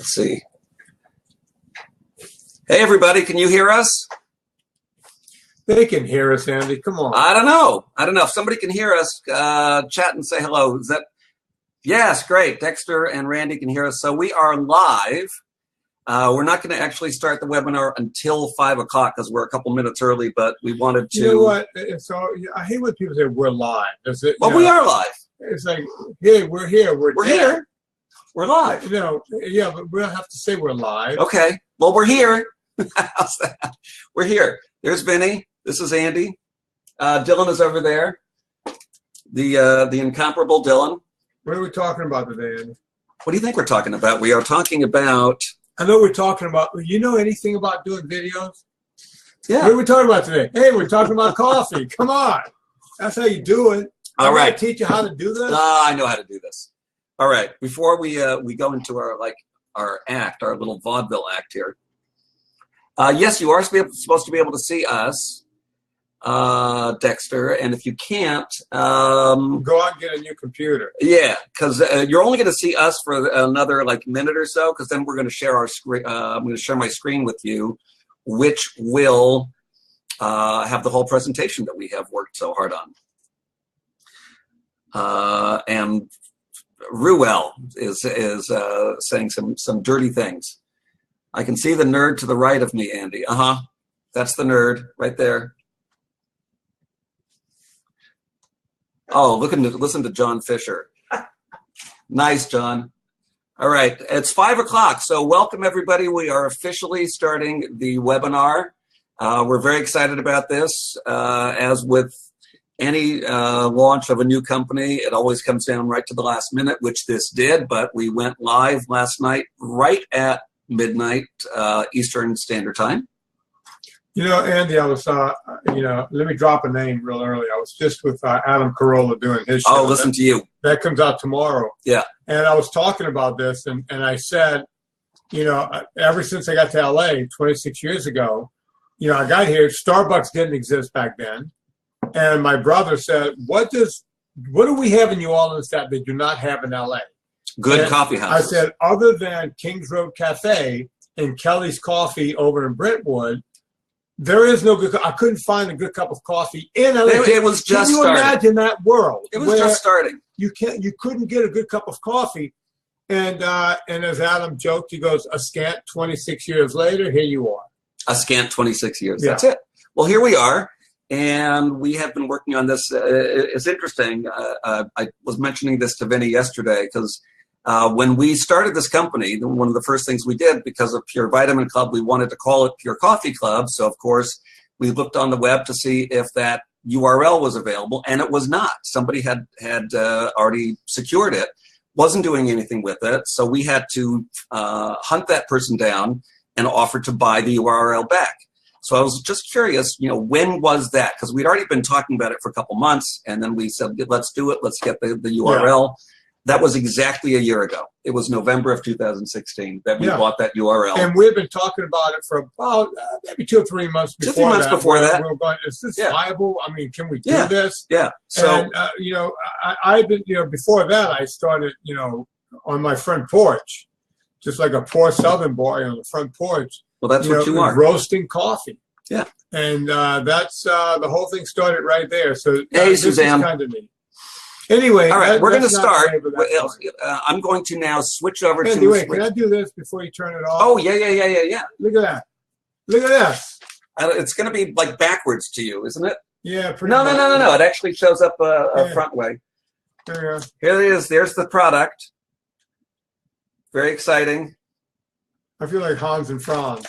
Let's see. Hey, everybody, can you hear us? They can hear us, Andy. Come on. I don't know. If somebody can hear us, chat and say hello. Is that? Yes, great. Dexter and Randy can hear us. So we are live. We're not going to actually start the webinar until 5 o'clock because we're a couple minutes early, but we wanted to. You know what? So I hate when people say we're live. Well, we are live. It's like, hey, we're here. We're here. We're live. You know, yeah, but we don't have to say we're live. Okay. Well, we're here. How's that? We're here. There's Vinnie. This is Andy. Dylan is over there. The incomparable Dylan. What are we talking about today, Andy? What do you think we're talking about? We are talking about. I know we're talking about. You know anything about doing videos? Yeah. What are we talking about today? Hey, we're talking about coffee. Come on. That's how you do it. All right. I teach you how to do this. I know how to do this. All right. Before we go into our act, our little vaudeville act here. Yes, you are supposed to be able to see us, Dexter, and if you can't, go out and get a new computer. Yeah, because you're only going to see us for another minute or so, because then we're going to share our screen. I'm going to share my screen with you, which will have the whole presentation that we have worked so hard on. And Ruel is saying some dirty things. I can see the nerd to the right of me, Andy. That's the nerd right there. Oh, listen to John Fisher. Nice, John. All right, it's 5 o'clock, so welcome everybody. We are officially starting the webinar. We're very excited about this. As with any launch of a new company, it always comes down right to the last minute, which this did, but we went live last night right at midnight Eastern Standard Time. You know, Andy, I was, let me drop a name real early. I was just with Adam Carolla doing his show. Oh, listen to you. That comes out tomorrow. Yeah. And I was talking about this, and I said, ever since I got to LA 26 years ago, I got here, Starbucks didn't exist back then. And my brother said, what do we have in New Orleans that they do not have in LA? Good coffee houses. I said, other than Kings Road Cafe and Kelly's Coffee over in Brentwood, there is no good. I couldn't find a good cup of coffee in LA. It was just starting. Can you imagine that world? It was just starting. You couldn't get a good cup of coffee, and as Adam joked, he goes, a scant 26 years later, here you are. A scant 26 years. Yeah. That's it. Well, here we are. And we have been working on this. It's interesting. I was mentioning this to Vinnie yesterday because when we started this company, one of the first things we did because of Pure Vitamin Club, we wanted to call it Pure Coffee Club. So, of course, we looked on the web to see if that URL was available, and it was not. Somebody had already secured it, wasn't doing anything with it. So we had to hunt that person down and offer to buy the URL back. So I was just curious, when was that? Because we'd already been talking about it for a couple months, and then we said, let's do it. Let's get the URL. Yeah. That was exactly a year ago. It was November of 2016 that we bought that URL. And we've been talking about it for about maybe 2 or 3 months before that. 2 or 3 months before that. We were going, is this viable? I mean, can we do this? Yeah. So, and, I've been, before that, I started, on my front porch, just like a poor Southern boy on the front porch. Well, that's what you are. Roasting coffee. Yeah. And that's the whole thing started right there. So hey, this Suzanne. is kind of neat. Anyway, all right, we're going to start. I'm going to now switch over to. Anyway, can I do this before you turn it off? Oh, yeah. Look at that. Look at this. It's going to be like backwards to you, isn't it? Yeah, pretty No. much. No. It actually shows up a front way. There Here it is. There's the product. Very exciting. I feel like Hans and Franz.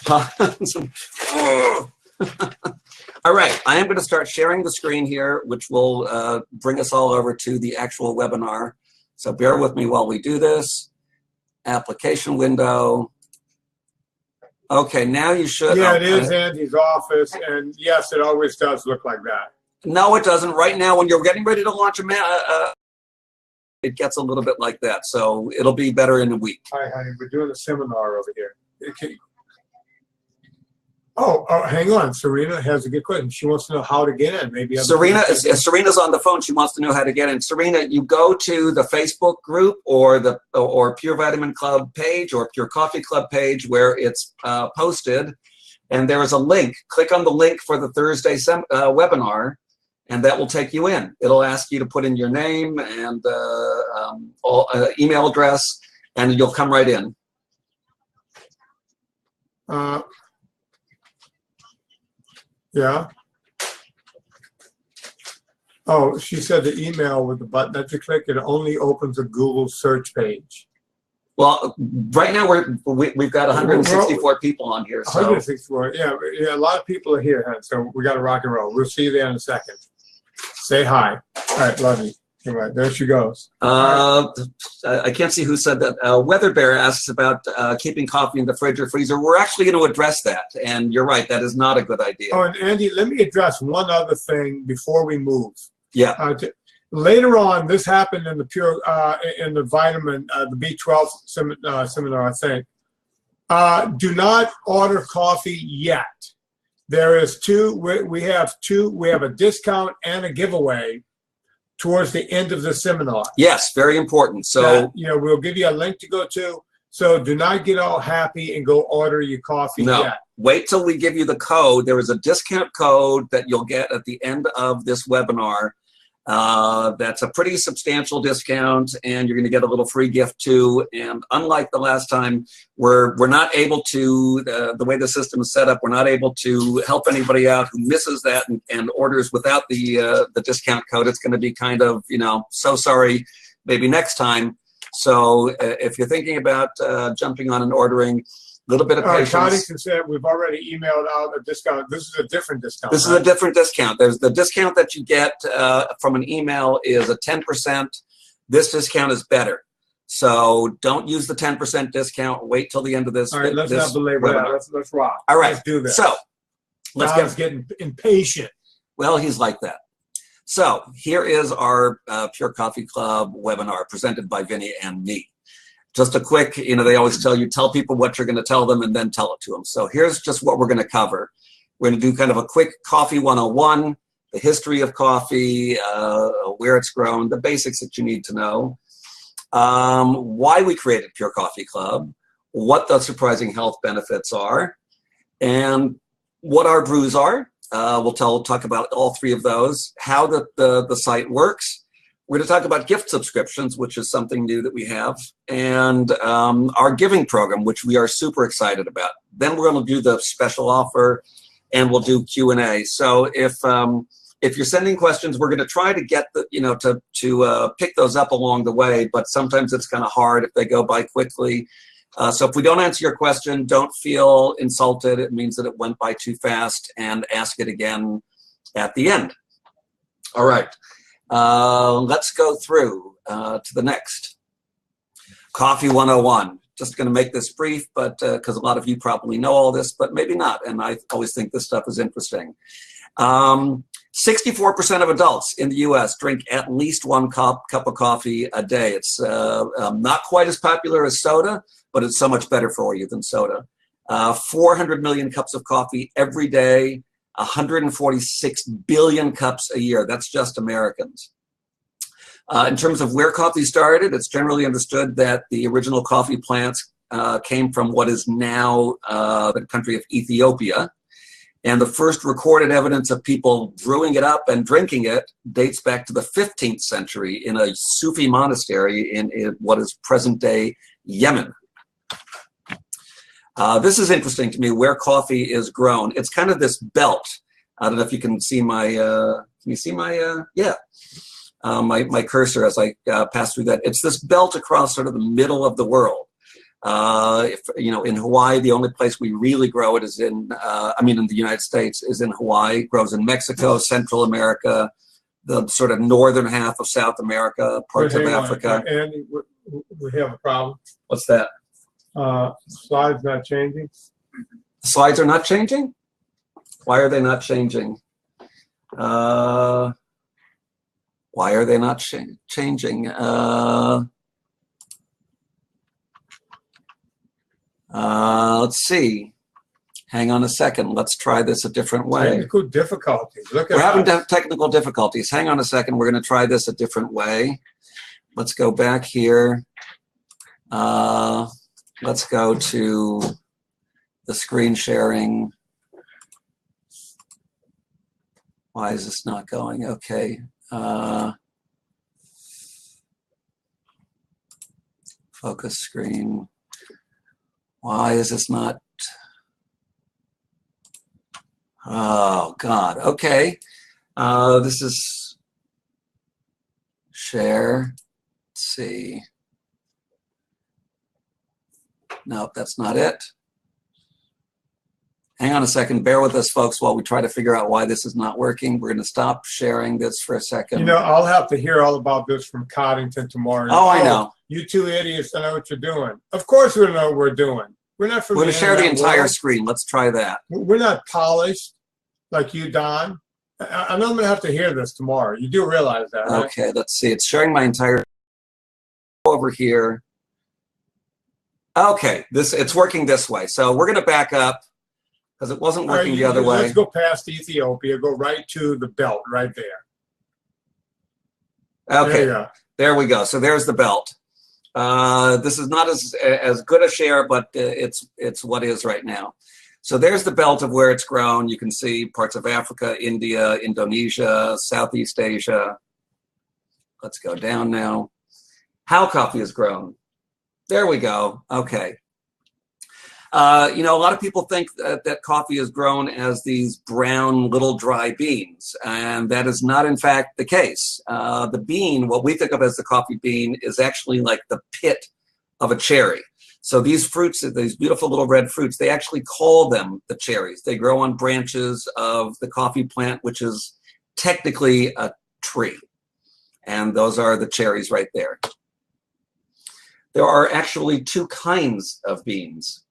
All right, I am going to start sharing the screen here, which will bring us all over to the actual webinar. So bear with me while we do this. Application window. Okay, now you should. Yeah, it is Andy's office, and yes, it always does look like that. No, it doesn't. Right now, when you're getting ready to launch it gets a little bit like that. So it'll be better in a week. Hi, honey. We're doing a seminar over here. Okay. Hang on. Serena has a good question. She wants to know how to get in. Maybe Serena's on the phone. She wants to know how to get in. Serena, you go to the Facebook group or Pure Vitamin Club page or Pure Coffee Club page where it's posted, and there is a link. Click on the link for the Thursday webinar, and that will take you in. It'll ask you to put in your name and email address, and you'll come right in. Yeah. Oh, she said the email with the button that you click, it only opens a Google search page. Well, right now we've got 164 people on here. So. 164, yeah. A lot of people are here, so we got to rock and roll. We'll see you there in a second. Say hi. All right, love you. All right, there she goes. I can't see who said that. Weather Bear asks about keeping coffee in the fridge or freezer. We're actually going to address that, and you're right. That is not a good idea. Oh, and Andy, let me address one other thing before we move. Yeah. Later on, this happened in the in the vitamin, the B12 seminar, I think. Do not order coffee yet. There is we have a discount and a giveaway towards the end of the seminar. Yes, very important. So we'll give you a link to go to. So do not get all happy and go order your coffee yet. Wait till we give you the code. There is a discount code that you'll get at the end of this webinar. That's a pretty substantial discount, and you're going to get a little free gift too. And unlike the last time, we're not able to, the way the system is set up, we're not able to help anybody out who misses that and orders without the discount code. It's going to be kind of, so sorry, maybe next time. So if you're thinking about jumping on and ordering, a little bit of patience. Coddington said we've already emailed out a discount. This is a different discount. This is a different discount. There's the discount that you get from an email is a 10%. This discount is better. So don't use the 10% discount. Wait till the end of this. All right, let's not belabor that. Let's rock. All right. Let's do this. So let's getting impatient. Well, he's like that. So here is our Pure Coffee Club webinar presented by Vinnie and me. Just a quick, they always tell people what you're going to tell them and then tell it to them. So here's just what we're going to cover. We're going to do kind of a quick Coffee 101, the history of coffee, where it's grown, the basics that you need to know, why we created Pure Coffee Club, what the surprising health benefits are, and what our brews are. We'll talk about all three of those, how the site works. We're going to talk about gift subscriptions, which is something new that we have, and our giving program, which we are super excited about. Then we're going to do the special offer, and we'll do Q&A. So if you're sending questions, we're going to try to get to pick those up along the way, but sometimes it's kind of hard if they go by quickly. So if we don't answer your question, don't feel insulted. It means that it went by too fast, and ask it again at the end. All right. Let's go through to the next. Coffee 101. Just going to make this brief, but because a lot of you probably know all this, but maybe not. And I always think this stuff is interesting. 64% of adults in the U.S. drink at least one cup of coffee a day. It's not quite as popular as soda, but it's so much better for you than soda. 400 million cups of coffee every day. 146 billion cups a year. That's just Americans. In terms of where coffee started, it's generally understood that the original coffee plants came from what is now the country of Ethiopia. And the first recorded evidence of people brewing it up and drinking it dates back to the 15th century in a Sufi monastery in what is present-day Yemen. This is interesting to me, where coffee is grown. It's kind of this belt. I don't know if you can see my, my cursor as I pass through that. It's this belt across sort of the middle of the world. In Hawaii, the only place we really grow it is in the United States is in Hawaii. It grows in Mexico, Central America, the sort of northern half of South America, parts of Africa. Andy, we have a problem. What's that? Slides not changing. Slides are not changing? Why are they not changing? Why are they not changing? Let's see. Hang on a second. Let's try this a different way. Technical difficulties. Look at We're having technical difficulties. Hang on a second. We're going to try this a different way. Let's go back here. Let's go to the screen sharing. Why is this not going? Okay. Focus screen. Why is this not? Oh, God. Okay. This is share. Let's see. Nope, that's not it. Hang on a second. Bear with us, folks, while we try to figure out why this is not working. We're going to stop sharing this for a second. You know, I'll have to hear all about this from Coddington tomorrow. Oh, I know. You two idiots don't know what you're doing. Of course we don't know what we're doing. We're not from We're going to share the entire screen. Let's try that. We're not polished like you, Don. I know I'm going to have to hear this tomorrow. You do realize that, right? Okay, let's see. It's sharing my entire over here. Okay, it's working this way. So we're going to back up because it wasn't working the other way. Let's go past Ethiopia. Go right to the belt right there. Okay, there we go. So there's the belt. This is not as good a share, but it's what is right now. So there's the belt of where it's grown. You can see parts of Africa, India, Indonesia, Southeast Asia. Let's go down now. How coffee is grown. There we go. Okay. You know, a lot of people think that coffee is grown as these brown little dry beans, and that is not in fact the case. The bean, what we think of as the coffee bean, is actually like the pit of a cherry. So these fruits, these beautiful little red fruits, they actually call them the cherries. They grow on branches of the coffee plant, which is technically a tree. And those are the cherries right there. There are actually two kinds of beans.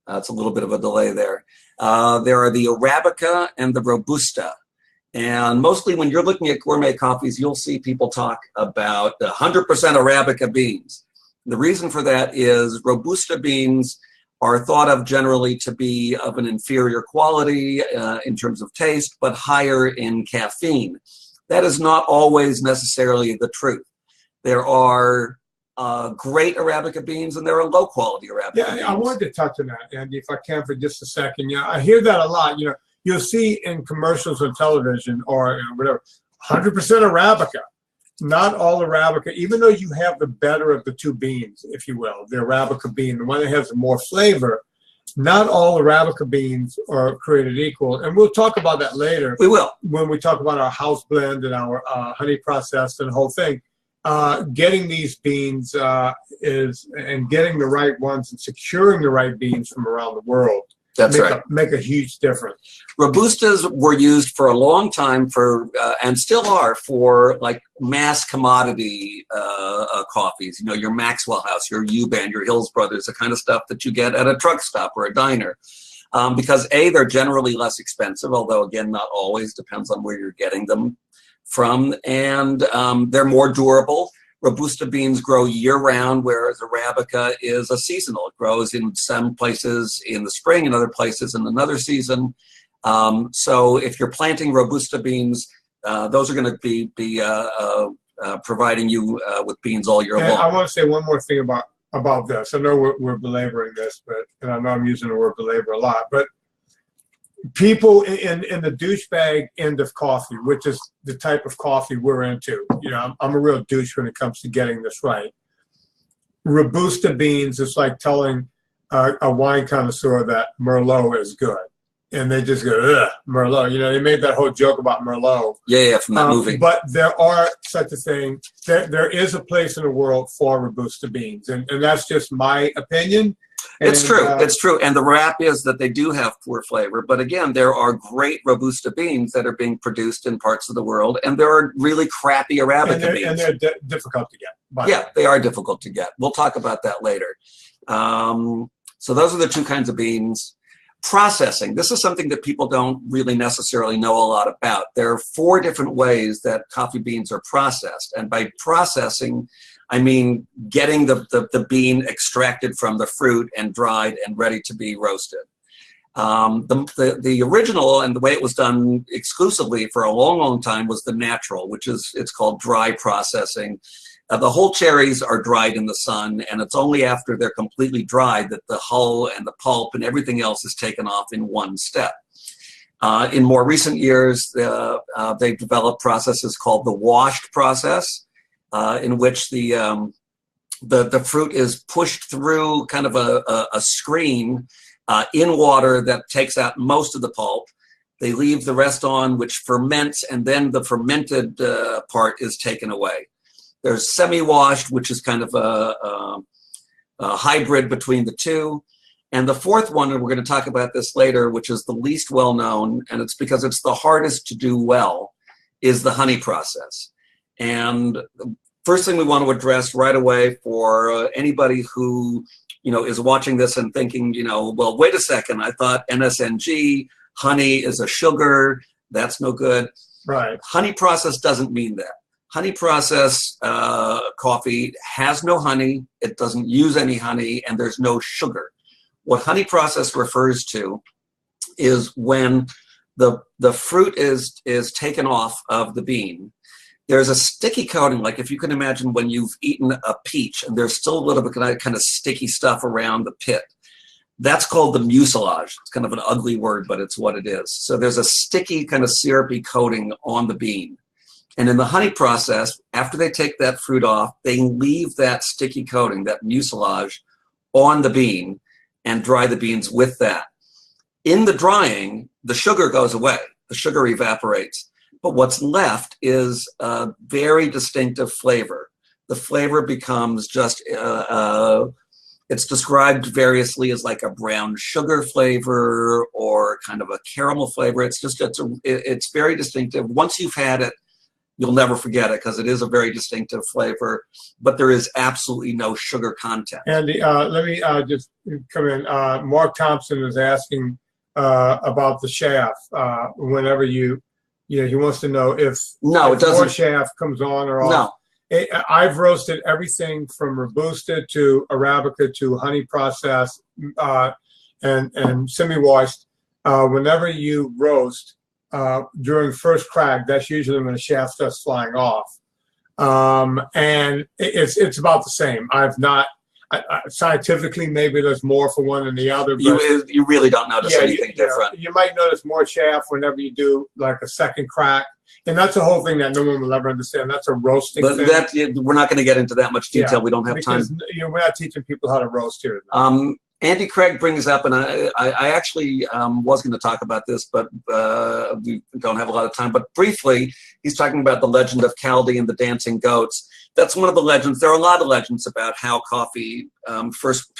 It's a little bit of a delay there. There are the Arabica and the Robusta. And mostly when you're looking at gourmet coffees, you'll see people talk about 100% Arabica beans. The reason for that is Robusta beans are thought of generally to be of an inferior quality in terms of taste, but higher in caffeine. That is not always necessarily the truth. There are great Arabica beans and there are low quality Arabica beans. I wanted to touch on that, Andy, if I can for just a second. Yeah, I hear that a lot. You know, you'll see in commercials on television or whatever, 100% Arabica. Not all Arabica, even though you have the better of the two beans, if you will, the Arabica bean, the one that has more flavor, not all Arabica beans are created equal. And we'll talk about that later. We will. When we talk about our house blend and our honey process and the whole thing. Getting these beans and getting the right ones and securing the right beans from around the world. That's right. Make a huge difference. Robustas were used for a long time for, and still are, for like mass commodity coffees. You know, your Maxwell House, your U-Band, your Hills Brothers, the kind of stuff that you get at a truck stop or a diner. Because A, they're generally less expensive, although again, not always, depends on where you're getting them from, and they're more durable. Robusta beans grow year-round, whereas Arabica is a seasonal. It grows in some places in the spring and other places in another season. So if you're planting Robusta beans, those are going to be providing you with beans all year long. I want to say one more thing about this. I know we're belaboring this, and I know I'm using the word belabor a lot, but people in the douchebag end of coffee, which is the type of coffee we're into. You know, I'm a real douche when it comes to getting this right. Robusta beans is like telling a wine connoisseur that Merlot is good. And they just go, ugh, Merlot. You know, they made that whole joke about Merlot. Yeah, from that movie. But there are such a thing. There is a place in the world for Robusta beans. And that's just my opinion. It's true. It's true. And the rap is that they do have poor flavor. But again, there are great Robusta beans that are being produced in parts of the world. And there are really crappy Arabica beans. And they're difficult to get. Yeah, they are difficult to get. We'll talk about that later. So those are the two kinds of beans. Processing. This is something that people don't really necessarily know a lot about. There are 4 different ways that coffee beans are processed. And by processing, I mean getting the bean extracted from the fruit and dried and ready to be roasted. The original and the way it was done exclusively for a long, long time was the natural, which is, it's called dry processing. The whole cherries are dried in the sun, and it's only after they're completely dried that the hull and the pulp and everything else is taken off in one step. In more recent years, they've developed processes called the washed process, in which the fruit is pushed through kind of a screen in water that takes out most of the pulp. They leave the rest on, which ferments, and then the fermented part is taken away. There's semi-washed, which is kind of a hybrid between the two. And the fourth one, and we're going to talk about this later, which is the least well-known, and it's because it's the hardest to do well, is the honey process. And the first thing we want to address right away for anybody who, is watching this and thinking, well, wait a second, I thought NSNG, honey is a sugar, that's no good. Right. Honey process doesn't mean that. Honey process coffee has no honey, it doesn't use any honey, and there's no sugar. What honey process refers to is when the fruit is taken off of the bean. There's a sticky coating, like if you can imagine when you've eaten a peach and there's still a little bit kind of sticky stuff around the pit. That's called the mucilage. It's kind of an ugly word, but it's what it is. So there's a sticky kind of syrupy coating on the bean. And in the honey process, after they take that fruit off, they leave that sticky coating, that mucilage, on the bean and dry the beans with that. In the drying, the sugar goes away. The sugar evaporates. But what's left is a very distinctive flavor. The flavor becomes just, it's described variously as like a brown sugar flavor or kind of a caramel flavor. It's very distinctive. Once you've had it, you'll never forget it because it is a very distinctive flavor, but there is absolutely no sugar content. Andy, let me just come in. Mark Thompson is asking about the chaff. Whenever he wants to know if it doesn't. More chaff comes on or off. No. I've roasted everything from Robusta to Arabica to honey process and semi-washed. Whenever you roast, during first crack, that's usually when the shaft starts flying off, and it's about the same. I've not scientifically, maybe there's more for one than the other. But you really don't notice anything different. You might notice more chaff whenever you do like a second crack, and that's a whole thing that no one will ever understand. That's a roasting thing. We're not going to get into that much detail. Yeah, we don't have time. We're not teaching people how to roast here. Andy Craig brings up, and I actually was going to talk about this, but we don't have a lot of time. But briefly, he's talking about the legend of Caldi and the dancing goats. That's one of the legends. There are a lot of legends about how coffee first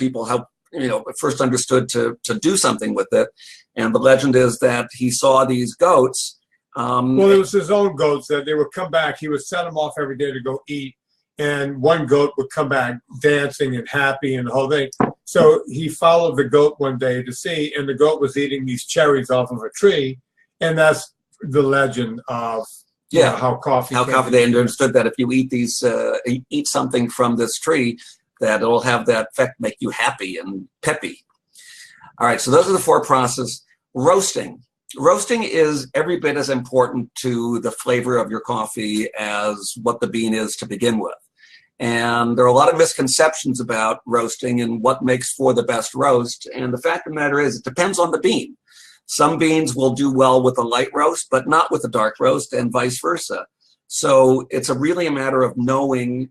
understood to do something with it. And the legend is that he saw these goats. Well, it was his own goats that they would come back. He would set them off every day to go eat. And one goat would come back dancing and happy and the whole thing. So he followed the goat one day to see, and the goat was eating these cherries off of a tree. And that's the legend of how coffee. They understood that if you eat eat something from this tree, that it'll have that effect, make you happy and peppy. All right, so those are the four processes. Roasting. Roasting is every bit as important to the flavor of your coffee as what the bean is to begin with. And there are a lot of misconceptions about roasting and what makes for the best roast. And the fact of the matter is, it depends on the bean. Some beans will do well with a light roast, but not with a dark roast, and vice versa. So it's really a matter of knowing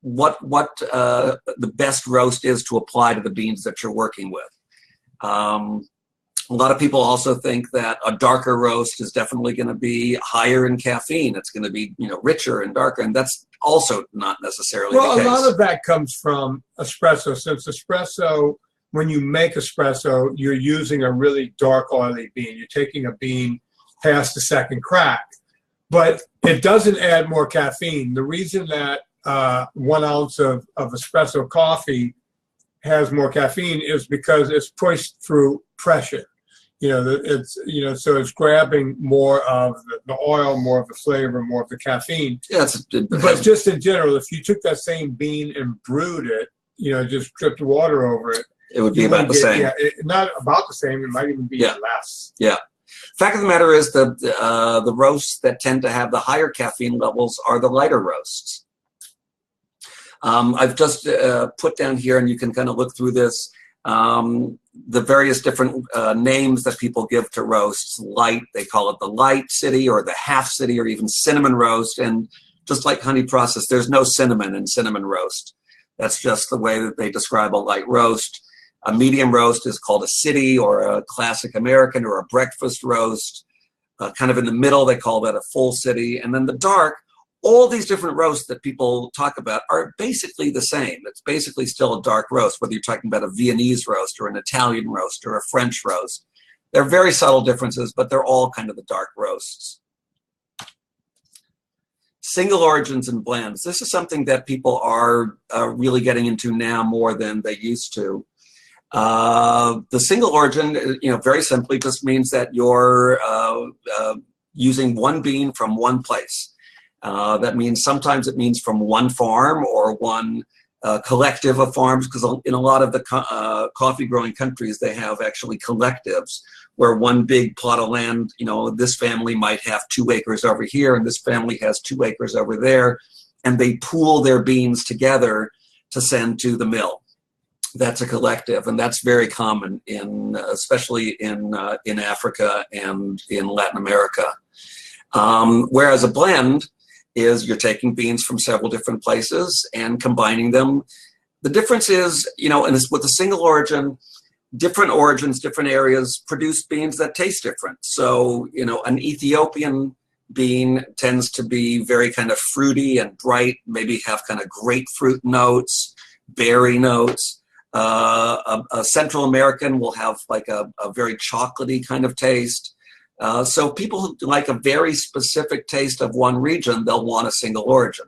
what the best roast is to apply to the beans that you're working with. A lot of people also think that a darker roast is definitely going to be higher in caffeine. It's going to be, richer and darker, and that's also not necessarily the case. Well, a lot of that comes from espresso. Since espresso, when you make espresso, you're using a really dark, oily bean. You're taking a bean past the second crack, but it doesn't add more caffeine. The reason that 1 ounce of espresso coffee has more caffeine is because it's pushed through pressure. So it's grabbing more of the oil, more of the flavor, more of the caffeine. But just in general, if you took that same bean and brewed it, just dripped water over it, It would be about the same. Yeah, not about the same. It might even be less. Yeah. Fact of the matter is that the roasts that tend to have the higher caffeine levels are the lighter roasts. I've just put down here, and you can kind of look through this, the various different names that people give to roasts. Light, they call it the light city or the half city or even cinnamon roast. And just like honey processed, there's no cinnamon in cinnamon roast. That's just the way that they describe a light roast. A medium roast is called a city or a classic American or a breakfast roast. Kind of in the middle, they call that a full city. And then the dark, all these different roasts that people talk about are basically the same. It's basically still a dark roast, whether you're talking about a Viennese roast or an Italian roast or a French roast. They're very subtle differences, but they're all kind of the dark roasts. Single origins and blends. This is something that people are really getting into now more than they used to. The single origin, very simply just means that you're using one bean from one place. That means sometimes it means from one farm or one collective of farms, because in a lot of the coffee growing countries, they have actually collectives where one big plot of land, this family might have 2 acres over here and this family has 2 acres over there, and they pool their beans together to send to the mill. That's a collective, and that's very common especially in Africa and in Latin America. Whereas a blend is you're taking beans from several different places and combining them. The difference is, and it's with a single origin, different origins, different areas produce beans that taste different. So, an Ethiopian bean tends to be very kind of fruity and bright, maybe have kind of grapefruit notes, berry notes. A Central American will have like a very chocolatey kind of taste. So people who like a very specific taste of one region, they'll want a single origin.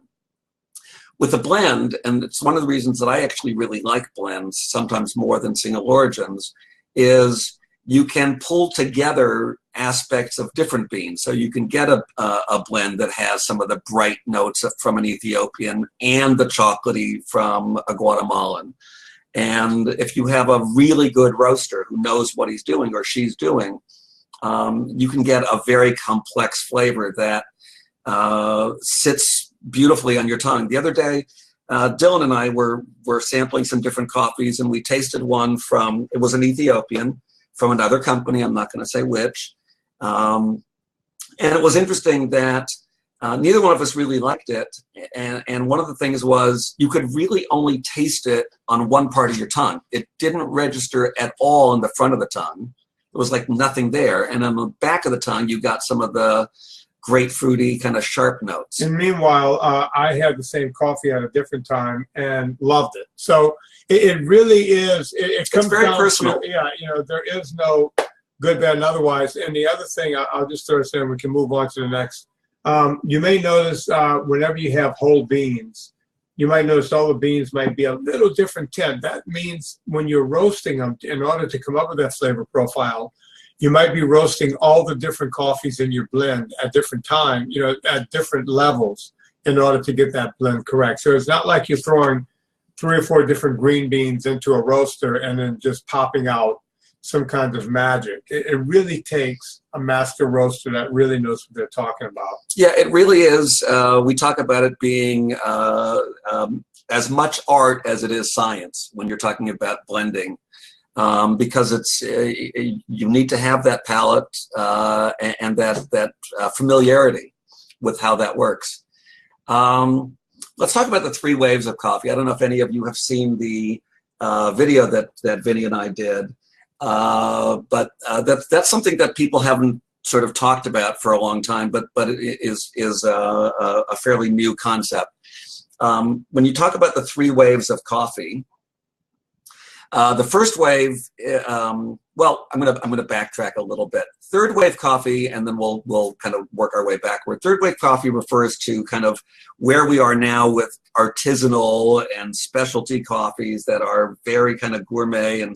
With a blend, and it's one of the reasons that I actually really like blends, sometimes more than single origins, is you can pull together aspects of different beans. So you can get a blend that has some of the bright notes from an Ethiopian and the chocolatey from a Guatemalan. And if you have a really good roaster who knows what he's doing or she's doing, you can get a very complex flavor that sits beautifully on your tongue. The other day, Dylan and I were sampling some different coffees, and we tasted one it was an Ethiopian from another company, I'm not going to say which. And it was interesting that neither one of us really liked it. And one of the things was you could really only taste it on one part of your tongue. It didn't register at all in the front of the tongue. It was like nothing there. And on the back of the tongue, you got some of the grapefruity kind of sharp notes. And meanwhile, I had the same coffee at a different time and loved it. So it really is. It comes very down personal. To, there is no good, bad, and otherwise. And the other thing, I'll just throw this in, we can move on to the next. You may notice whenever you have whole beans, you might notice all the beans might be a little different tint. That means when you're roasting them, in order to come up with that flavor profile, you might be roasting all the different coffees in your blend at different time, at different levels in order to get that blend correct. So it's not like you're throwing 3 or 4 different green beans into a roaster and then just popping out some kind of magic. It really takes a master roaster that really knows what they're talking about. Yeah, it really is. We talk about it being as much art as it is science when you're talking about blending, because it's you need to have that palate and that familiarity with how that works. Let's talk about the 3 waves of coffee. I don't know if any of you have seen the video that Vinnie and I did. But that's something that people haven't sort of talked about for a long time, but it is a fairly new concept. When you talk about the 3 waves of coffee, the first wave, well, I'm gonna backtrack a little bit. 3rd wave coffee, and then we'll kind of work our way backward. 3rd wave coffee refers to kind of where we are now with artisanal and specialty coffees that are very kind of gourmet and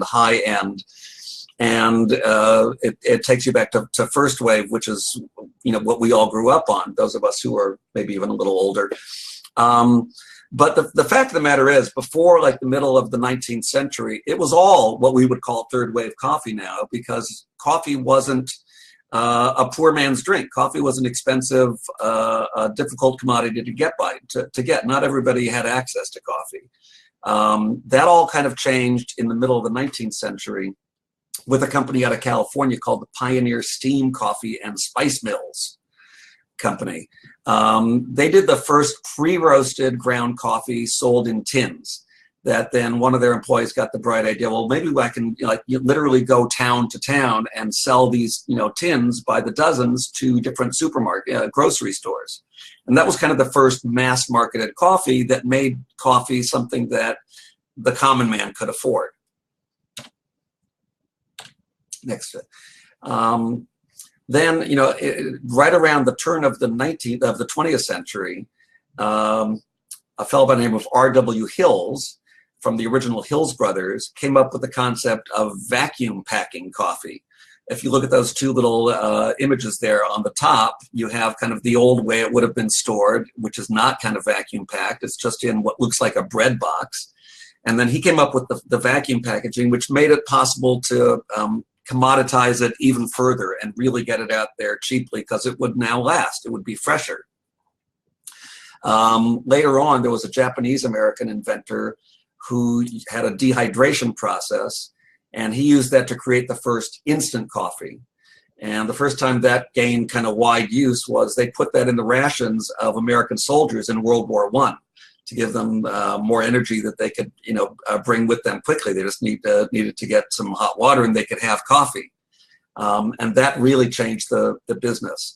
high end. And it takes you back to 1st wave, which is what we all grew up on. Those of us who are maybe even a little older. But the fact of the matter is, before like the middle of the 19th century, it was all what we would call third wave coffee now, because coffee wasn't a poor man's drink. Coffee was an expensive, difficult commodity to get. Not everybody had access to coffee. That all kind of changed in the middle of the 19th century with a company out of California called the Pioneer Steam Coffee and Spice Mills Company. They did the first pre-roasted ground coffee sold in tins. That then one of their employees got the bright idea, well, maybe I can literally go town to town and sell these tins by the dozens to different supermarket grocery stores. And that was kind of the first mass marketed coffee that made coffee something that the common man could afford. Next. Then, right around the turn of the 20th century, a fellow by the name of R.W. Hills from the original Hills Brothers came up with the concept of vacuum packing coffee. If you look at those two little images there on the top, you have kind of the old way it would have been stored, which is not kind of vacuum packed. It's just in what looks like a bread box. And then he came up with the vacuum packaging, which made it possible to commoditize it even further and really get it out there cheaply, because it would now last. It would be fresher. Later on, there was a Japanese-American inventor who had a dehydration process, and he used that to create the first instant coffee. And the first time that gained kind of wide use was they put that in the rations of American soldiers in World War I to give them more energy that they could, bring with them quickly. They just needed to get some hot water and they could have coffee. And that really changed the business.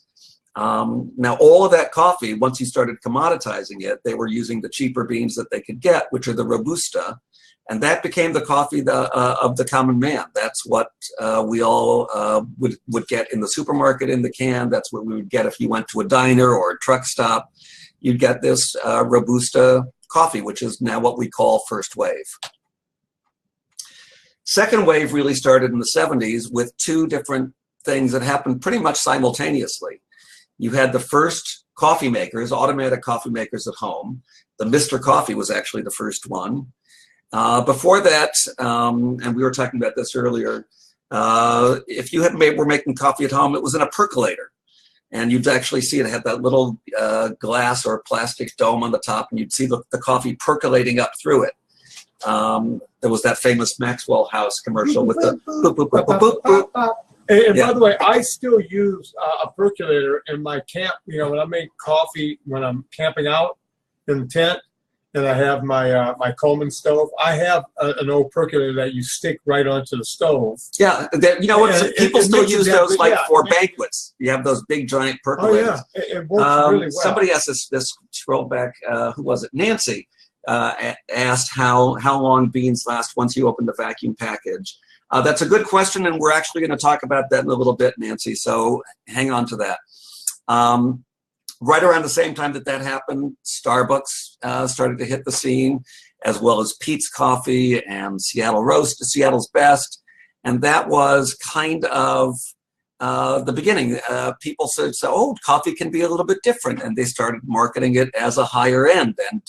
Now, all of that coffee, once you started commoditizing it, they were using the cheaper beans that they could get, which are the Robusta. And that became the coffee of the common man. That's what we all would get in the supermarket in the can. That's what we would get if you went to a diner or a truck stop. You'd get this Robusta coffee, which is now what we call first wave. Second wave really started in the 70s with two different things that happened pretty much simultaneously. You had the first coffee makers, automatic coffee makers at home. The Mr. Coffee was actually the first one. Before that, and we were talking about this earlier, if you were making coffee at home, it was in a percolator. And you'd actually see it had that little glass or plastic dome on the top, and you'd see the coffee percolating up through it. There was that famous Maxwell House commercial with the boop, boop, boop, boop, boop, boop. And by the way, I still use a percolator in my camp. When I make coffee, when I'm camping out in the tent, and I have my my Coleman stove, I have an old percolator that you stick right onto the stove. Yeah, people still use those for banquets. You have those big giant percolators. Oh yeah, it works really well. Somebody asked this scroll back. Who was it? Nancy asked how long beans last once you open the vacuum package. That's a good question, and we're actually going to talk about that in a little bit, Nancy. So hang on to that. Right around the same time that happened, Starbucks started to hit the scene, as well as Peet's Coffee and Seattle's Best. And that was kind of the beginning. People said, oh, coffee can be a little bit different. And they started marketing it as a higher end and,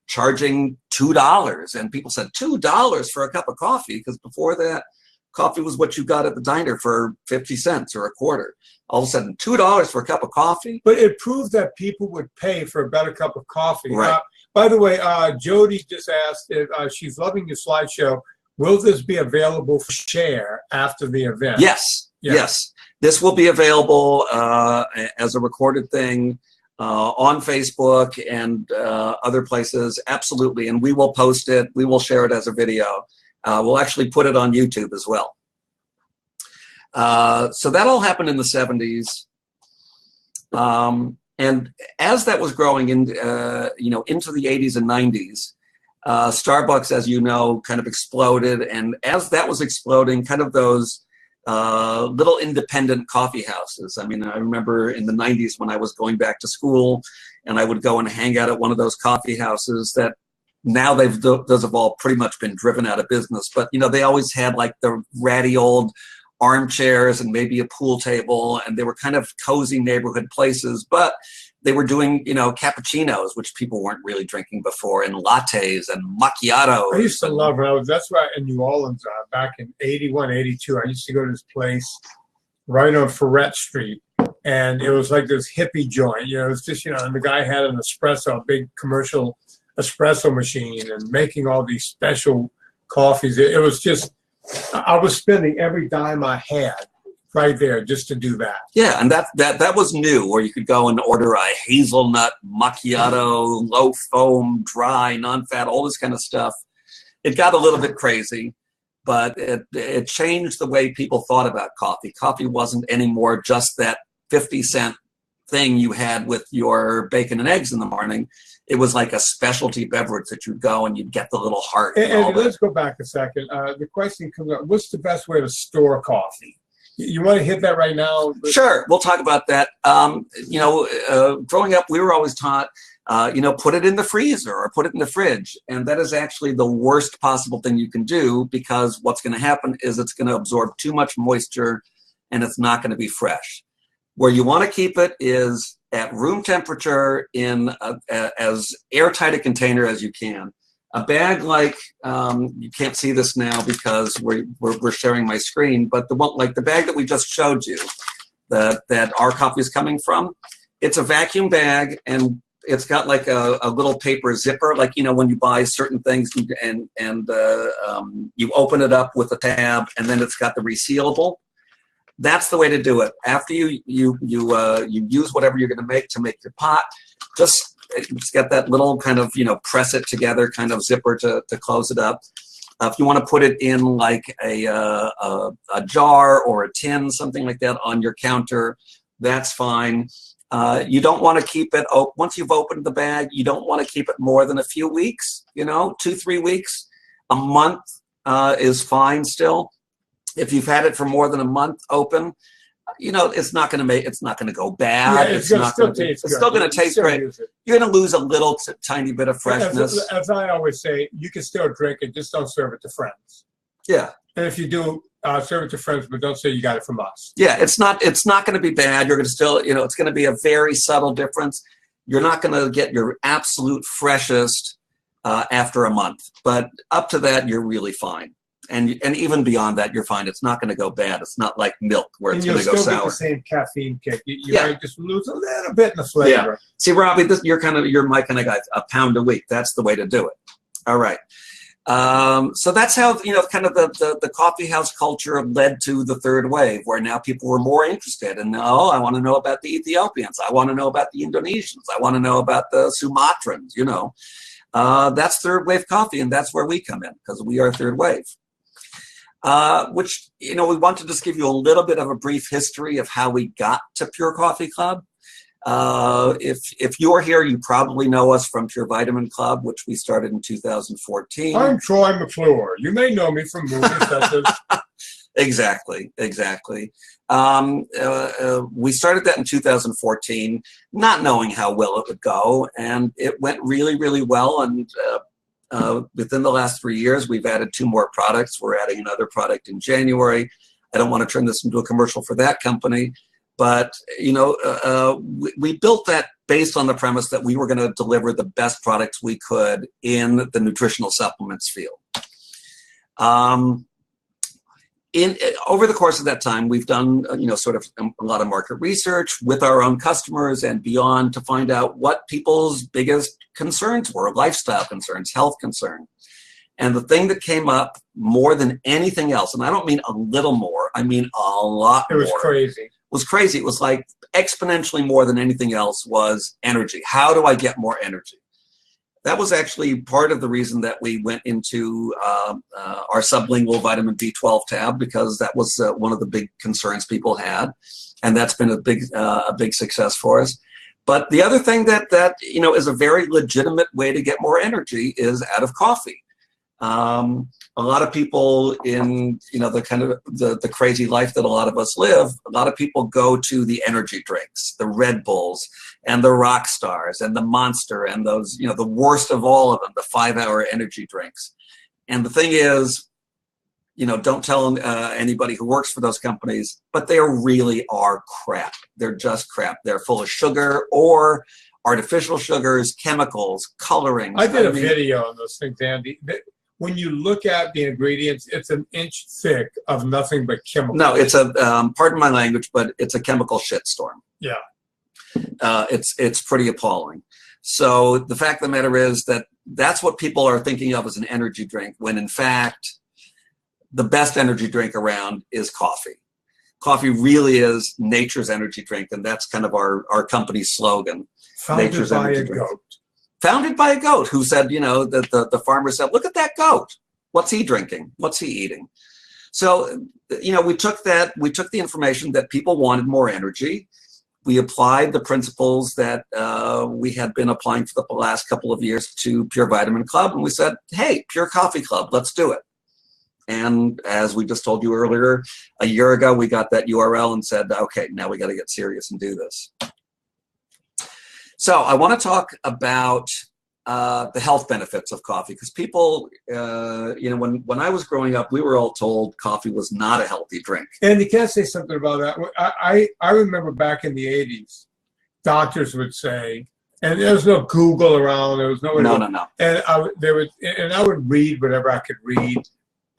charging $2. And people said, $2 for a cup of coffee? Because before that, coffee was what you got at the diner for 50 cents or a quarter. All of a sudden, $2 for a cup of coffee. But it proved that people would pay for a better cup of coffee. Right. By the way, Jody just asked if she's loving your slideshow. Will this be available for share after the event? Yes. Yeah. Yes. This will be available as a recorded thing on Facebook and other places. Absolutely. And we will post it. We will share it as a video. We'll actually put it on YouTube as well. So that all happened in the 70s. And as that was growing into the 80s and 90s, Starbucks, as you know, kind of exploded. And as that was exploding, kind of those little independent coffee houses. I mean, I remember in the 90s when I was going back to school and I would go and hang out at one of those coffee houses that now those have all pretty much been driven out of business. But, they always had like the ratty old armchairs and maybe a pool table, and they were kind of cozy neighborhood places, but they were doing, you know, cappuccinos, which people weren't really drinking before, and lattes and macchiatos. I used to love it. That's right, in New Orleans back in 81, 82. I used to go to this place right on Ferret Street, and it was like this hippie joint. You know, it was just, you know, and the guy had an espresso, a big commercial espresso machine, and making all these special coffees. It was just, I was spending every dime I had right there just to do that. Yeah, and that was new, where you could go and order a hazelnut macchiato, low foam, dry, non-fat, all this kind of stuff. It got a little bit crazy, but it changed the way people thought about coffee. Coffee wasn't anymore just that 50-cent thing you had with your bacon and eggs in the morning. It was like a specialty beverage that you'd go and you'd get the little heart. And let's go back a second. The question comes up, what's the best way to store coffee? You want to hit that right now? Sure, we'll talk about that. You know, growing up, we were always taught, you know, put it in the freezer or put it in the fridge. And that is actually the worst possible thing you can do, because what's going to happen is it's going to absorb too much moisture and it's not going to be fresh. Where you want to keep it is at room temperature in as airtight a container as you can. A bag like, you can't see this now because we're sharing my screen, but the one, like the bag that we just showed you, that our coffee is coming from, it's a vacuum bag, and it's got like a little paper zipper, like, you know, when you buy certain things and you open it up with a tab, and then it's got the resealable. That's the way to do it. After you use whatever you're going to make your pot, just get that little kind of, you know, press it together kind of zipper to close it up. If you want to put it in like a jar or a tin, something like that on your counter, that's fine. You don't want to keep it, once you've opened the bag, you don't want to keep it more than a few weeks, you know, 2-3 weeks. A month is fine still. If you've had it for more than a month open, you know, it's not going to go bad. Yeah, it's still going to taste great. You're going to lose a little tiny bit of freshness. As I always say, you can still drink it, just don't serve it to friends. Yeah. And if you do, serve it to friends, but don't say you got it from us. Yeah, it's not going to be bad. You're going to still, you know, it's going to be a very subtle difference. You're not going to get your absolute freshest after a month, but up to that, you're really fine. And even beyond that, you're fine. It's not going to go bad. It's not like milk where it's going to go sour. You'll still get the same caffeine kick. You might just lose a little bit in the flavor. Yeah. See, Robbie, you're my kind of guy. A pound a week. That's the way to do it. All right. So that's how, you know, kind of the coffee house culture led to the third wave, where now people were more interested in, oh, I want to know about the Ethiopians. I want to know about the Indonesians. I want to know about the Sumatrans, you know. That's third wave coffee, and that's where we come in, because we are third wave. Which, you know, we want to just give you a little bit of a brief history of how we got to Pure Coffee Club. If you're here, you probably know us from Pure Vitamin Club, which we started in 2014. I'm Troy McClure. You may know me from movies such as... Exactly. We started that in 2014, not knowing how well it would go, and it went really, really well. And within the last 3 years, we've added 2 more products. We're adding another product in January. I don't want to turn this into a commercial for that company, but you know, we built that based on the premise that we were going to deliver the best products we could in the nutritional supplements field. Over the course of that time, we've done, you know, sort of a lot of market research with our own customers and beyond to find out what people's biggest concerns were: lifestyle concerns, health concerns. And the thing that came up more than anything else, and I don't mean a little more, I mean a lot more. It was crazy. It was like exponentially more than anything else, was energy. How do I get more energy? That was actually part of the reason that we went into our sublingual vitamin B12 tab, because that was one of the big concerns people had, and that's been a big success for us. But the other thing that you know is a very legitimate way to get more energy is out of coffee. A lot of people in, you know, the kind of the crazy life that a lot of us live, a lot of people go to the energy drinks, the Red Bulls and the Rock Stars and the Monster and those, you know, the worst of all of them, the 5-hour energy drinks. And the thing is, don't tell anybody who works for those companies, but they really are crap. They're just crap. They're full of sugar or artificial sugars, chemicals, coloring. I did a video on those things, Andy. When you look at the ingredients, it's an inch thick of nothing but chemicals. No, it's pardon my language, but it's a chemical shitstorm. Yeah. It's pretty appalling. So the fact of the matter is that that's what people are thinking of as an energy drink, when in fact, the best energy drink around is coffee. Coffee really is nature's energy drink, and that's kind of our company's slogan. Founded by a goat. Founded by a goat who said, that the farmer said, look at that goat. What's he drinking? What's he eating? So, we took the information that people wanted more energy. We applied the principles that we had been applying for the last couple of years to Pure Vitamin Club, and we said, hey, Pure Coffee Club, let's do it. And as we just told you earlier, a year ago, we got that URL and said, okay, now we got to get serious and do this. So I want to talk about the health benefits of coffee, because people, when I was growing up, we were all told coffee was not a healthy drink. And you can't say something about that. I remember back in the 80s, doctors would say, and there was no Google around, there was no. And I would read whatever I could read.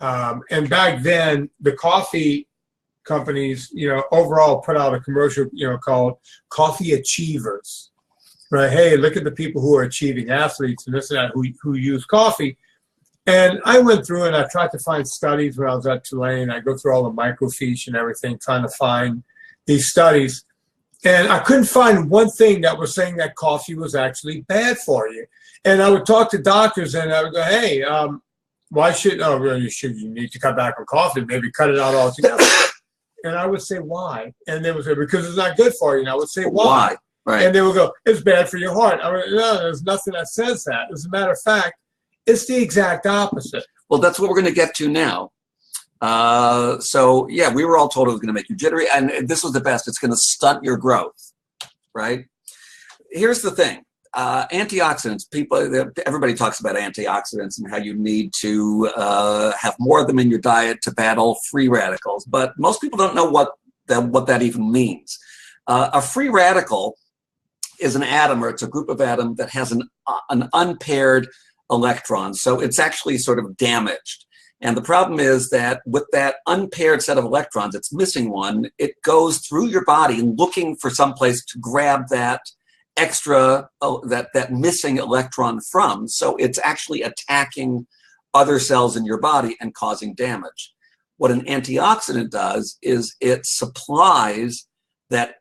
And back then, the coffee companies, overall put out a commercial, called Coffee Achievers. Right? Hey, look at the people who are achieving, athletes and this and that, who use coffee. And I went through and I tried to find studies when I was at Tulane. I go through all the microfiche and everything, trying to find these studies. And I couldn't find one thing that was saying that coffee was actually bad for you. And I would talk to doctors and I would go, hey, why should, you need to cut back on coffee, maybe cut it out altogether. And I would say, why? And they would say, because it's not good for you. And I would say, why? Right. And they would go, it's bad for your heart. I would, no, there's nothing that says that. As a matter of fact, it's the exact opposite. Well, that's what we're going to get to now. So, yeah, we were all told it was going to make you jittery. And this was the best. It's going to stunt your growth, right? Here's the thing. Antioxidants, everybody talks about antioxidants and how you need to have more of them in your diet to battle free radicals. But most people don't know what that even means. A free radical is an atom, or it's a group of atoms that has an unpaired electron. So it's actually sort of damaged. And the problem is that with that unpaired set of electrons, it's missing one. It goes through your body looking for some place to grab that extra, that missing electron from. So it's actually attacking other cells in your body and causing damage. What an antioxidant does is it supplies that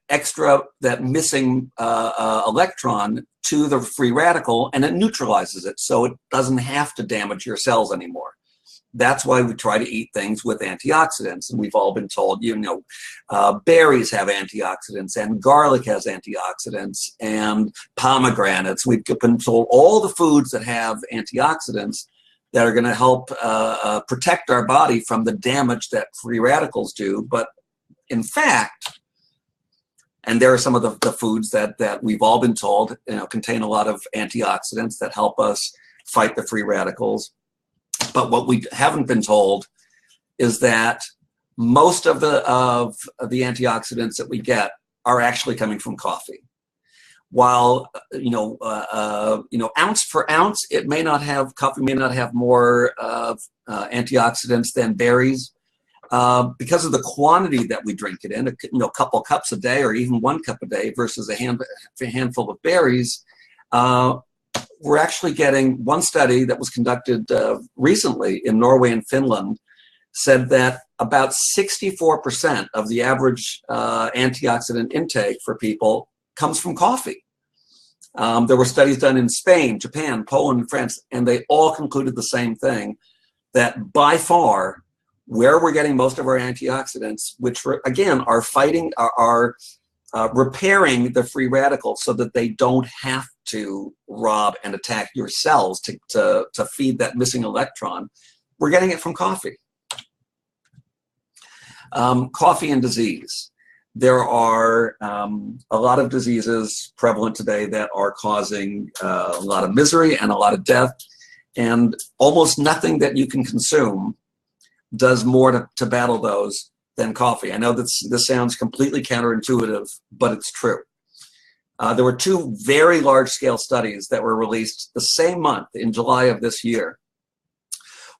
missing electron to the free radical, and it neutralizes it, so it doesn't have to damage your cells anymore. That's why we try to eat things with antioxidants, and we've all been told, berries have antioxidants, and garlic has antioxidants, and pomegranates. We've been told all the foods that have antioxidants that are going to help protect our body from the damage that free radicals do. But in fact, and there are some of the foods that we've all been told, contain a lot of antioxidants that help us fight the free radicals. But what we haven't been told is that most of the antioxidants that we get are actually coming from coffee. While ounce for ounce, coffee may not have more antioxidants than berries. Because of the quantity that we drink it in, a couple cups a day or even 1 cup a day versus a handful of berries, we're actually getting, one study that was conducted recently in Norway and Finland said that about 64% of the average antioxidant intake for people comes from coffee. There were studies done in Spain, Japan, Poland, and France, and they all concluded the same thing, that by far, where we're getting most of our antioxidants, which again are repairing the free radicals so that they don't have to rob and attack your cells to feed that missing electron, we're getting it from coffee. Coffee and disease. There are a lot of diseases prevalent today that are causing a lot of misery and a lot of death, and almost nothing that you can consume does more to battle those than coffee. I know this sounds completely counterintuitive, but it's true. There were two very large-scale studies that were released the same month in July of this year.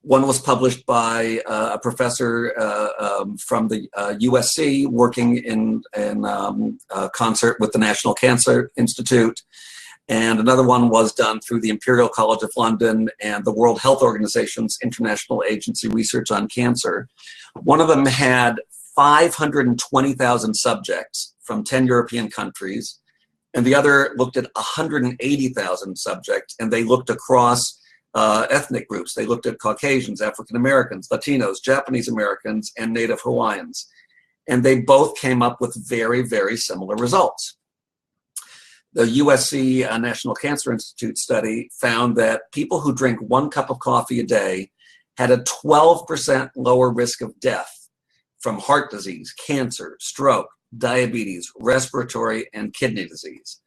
One was published by a professor from the USC working in concert with the National Cancer Institute. And another one was done through the Imperial College of London and the World Health Organization's International Agency Research on Cancer. One of them had 520,000 subjects from 10 European countries, and the other looked at 180,000 subjects, and they looked across ethnic groups. They looked at Caucasians, African Americans, Latinos, Japanese Americans, and Native Hawaiians. And they both came up with very, very similar results. The USC National Cancer Institute study found that people who drink 1 cup of coffee a day had a 12% lower risk of death from heart disease, cancer, stroke, diabetes, respiratory, and kidney disease.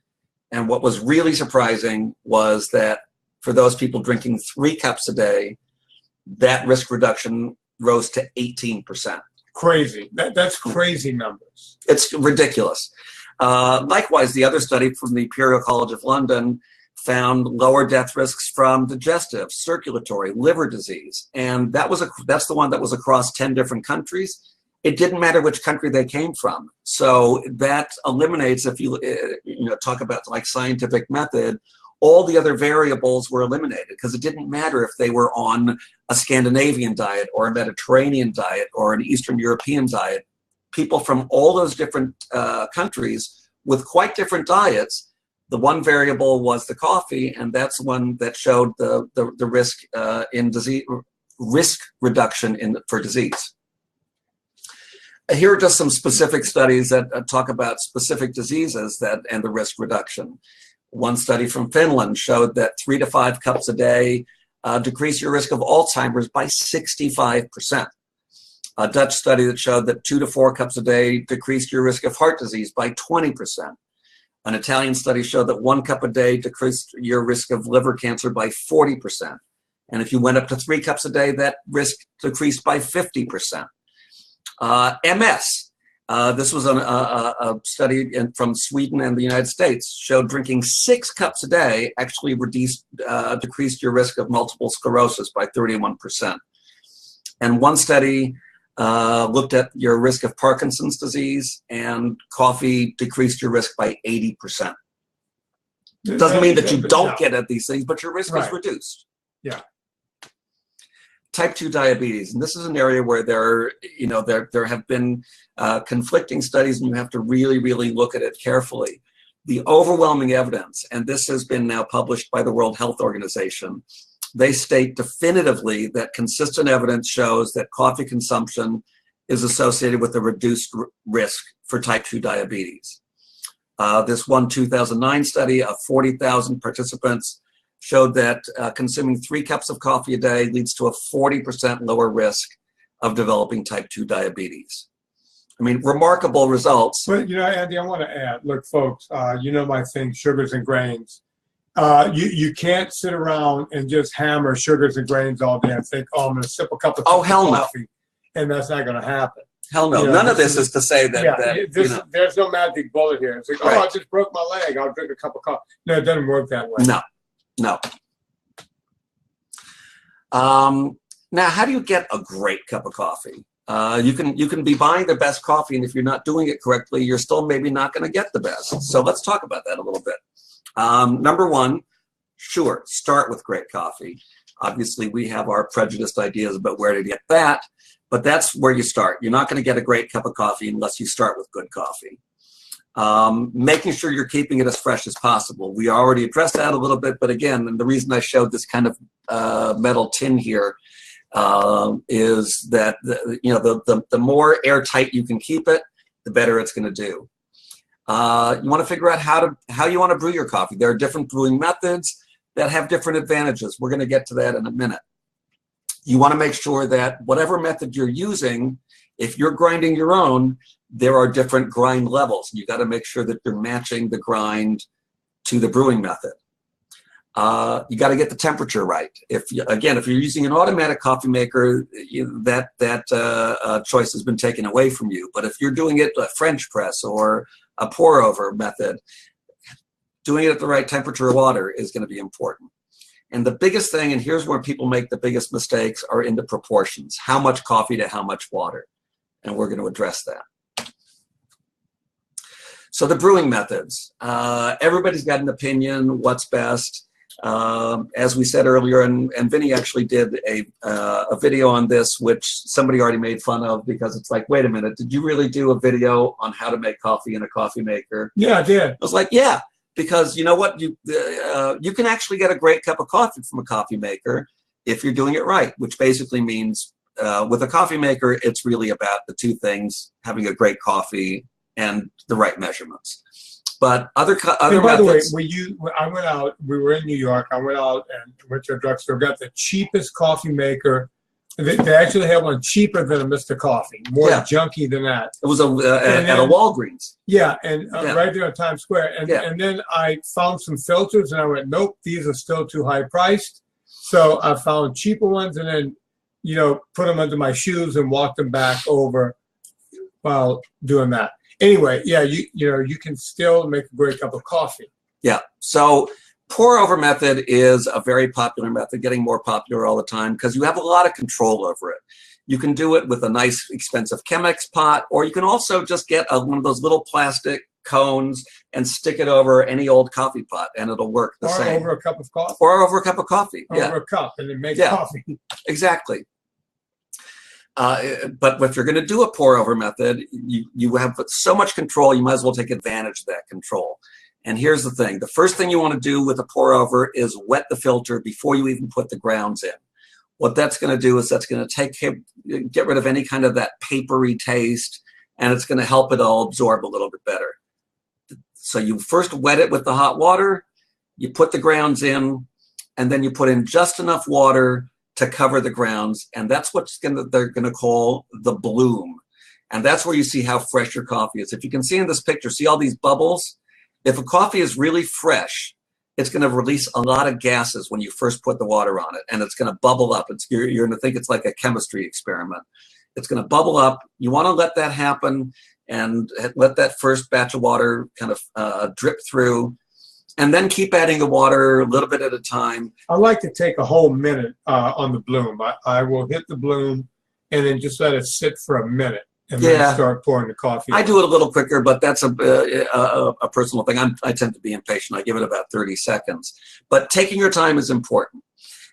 And what was really surprising was that for those people drinking 3 cups a day, that risk reduction rose to 18%. Crazy. That's crazy numbers. It's ridiculous. Likewise, the other study from the Imperial College of London found lower death risks from digestive, circulatory, liver disease. And that's the one that was across 10 different countries. It didn't matter which country they came from. So that eliminates, if you talk about like scientific method, all the other variables were eliminated because it didn't matter if they were on a Scandinavian diet or a Mediterranean diet or an Eastern European diet. People from all those different countries with quite different diets, the one variable was the coffee, and that's one that showed the risk in disease, risk reduction for disease. Here are just some specific studies that talk about specific diseases and the risk reduction. One study from Finland showed that 3 to 5 cups a day decrease your risk of Alzheimer's by 65%. A Dutch study that showed that 2 to 4 cups a day decreased your risk of heart disease by 20%. An Italian study showed that 1 cup a day decreased your risk of liver cancer by 40%. And if you went up to 3 cups a day, that risk decreased by 50%. MS. This was a study from Sweden and the United States, showed drinking 6 cups a day actually decreased your risk of multiple sclerosis by 31%. And one study looked at your risk of Parkinson's disease, and coffee decreased your risk by 80%. It doesn't mean that you don't get at these things, but your risk is reduced. Yeah. Type 2 diabetes, and this is an area where there have been conflicting studies, and you have to really, really look at it carefully. The overwhelming evidence, and this has been now published by the World Health Organization, they state definitively that consistent evidence shows that coffee consumption is associated with a reduced risk for type 2 diabetes. This one 2009 study of 40,000 participants showed that consuming 3 cups of coffee a day leads to a 40% lower risk of developing type 2 diabetes. I mean, remarkable results. But, Andy, I want to add, look, folks, my thing, sugars and grains. You can't sit around and just hammer sugars and grains all day and think, I'm going to sip a cup of coffee, and that's not going to happen. Hell no. None of this is to say that, there's no magic bullet here. It's like, I just broke my leg, I'll drink a cup of coffee. No, it doesn't work that way. No. Now, how do you get a great cup of coffee? You can be buying the best coffee, and if you're not doing it correctly, you're still maybe not going to get the best. So let's talk about that a little bit. Number one, sure, start with great coffee. Obviously, we have our prejudiced ideas about where to get that, but that's where you start. You're not going to get a great cup of coffee unless you start with good coffee. Making sure you're keeping it as fresh as possible. We already addressed that a little bit, but again, and the reason I showed this kind of metal tin here is that the more airtight you can keep it, the better it's going to do. You want to figure out how you want to brew your coffee. There are different brewing methods that have different advantages. We're going to get to that in a minute. You want to make sure that whatever method you're using, if you're grinding your own, there are different grind levels. You got to make sure that you're matching the grind to the brewing method. You got to get the temperature right. Again, if you're using an automatic coffee maker, that choice has been taken away from you. But if you're doing it a French press or a pour over method, doing it at the right temperature of water is going to be important. And the biggest thing, and here's where people make the biggest mistakes, are in the proportions. How much coffee to how much water? And we're going to address that. So the brewing methods. Everybody's got an opinion, what's best. As we said earlier, and Vinnie actually did a video on this, which somebody already made fun of, because it's like, wait a minute, did you really do a video on how to make coffee in a coffee maker? Yeah, I did. I was like, yeah. Because you know what, you can actually get a great cup of coffee from a coffee maker if you're doing it right, which basically means with a coffee maker, it's really about the two things: having a great coffee and the right measurements. But other and by methods. The way, I went out. We were in New York. I went out and went to a drugstore, got the cheapest coffee maker. They actually had one cheaper than a Mr. Coffee, more junky than that. It was at a Walgreens. Yeah, and right there on Times Square. And then I found some filters, and I went, nope, these are still too high priced. So I found cheaper ones, and then, put them under my shoes and walked them back over while doing that. Anyway, yeah, you can still make a great cup of coffee. Yeah. So pour over method is a very popular method, getting more popular all the time, because you have a lot of control over it. You can do it with a nice expensive Chemex pot, or you can also just get one of those little plastic cones and stick it over any old coffee pot, and it'll work the same. Or over a cup of coffee. Or over a cup of coffee. Over a cup, and it makes coffee. Exactly. But if you're going to do a pour over method, you have so much control, you might as well take advantage of that control. And here's the thing. The first thing you want to do with a pour over is wet the filter before you even put the grounds in. What that's going to do is that's going to get rid of any kind of that papery taste, and it's going to help it all absorb a little bit better. So you first wet it with the hot water, you put the grounds in, and then you put in just enough water to cover the grounds, and that's what they're going to call the bloom. And that's where you see how fresh your coffee is. If you can see in this picture, see all these bubbles? If a coffee is really fresh, it's going to release a lot of gases when you first put the water on it, and it's going to bubble up. You're going to think it's like a chemistry experiment. It's going to bubble up. You want to let that happen and let that first batch of water kind of drip through, and then keep adding the water a little bit at a time. I like to take a whole minute on the bloom. I will hit the bloom and then just let it sit for a minute. And then start pouring the coffee. I do it a little quicker, but that's a personal thing. I tend to be impatient. I give it about 30 seconds. But taking your time is important.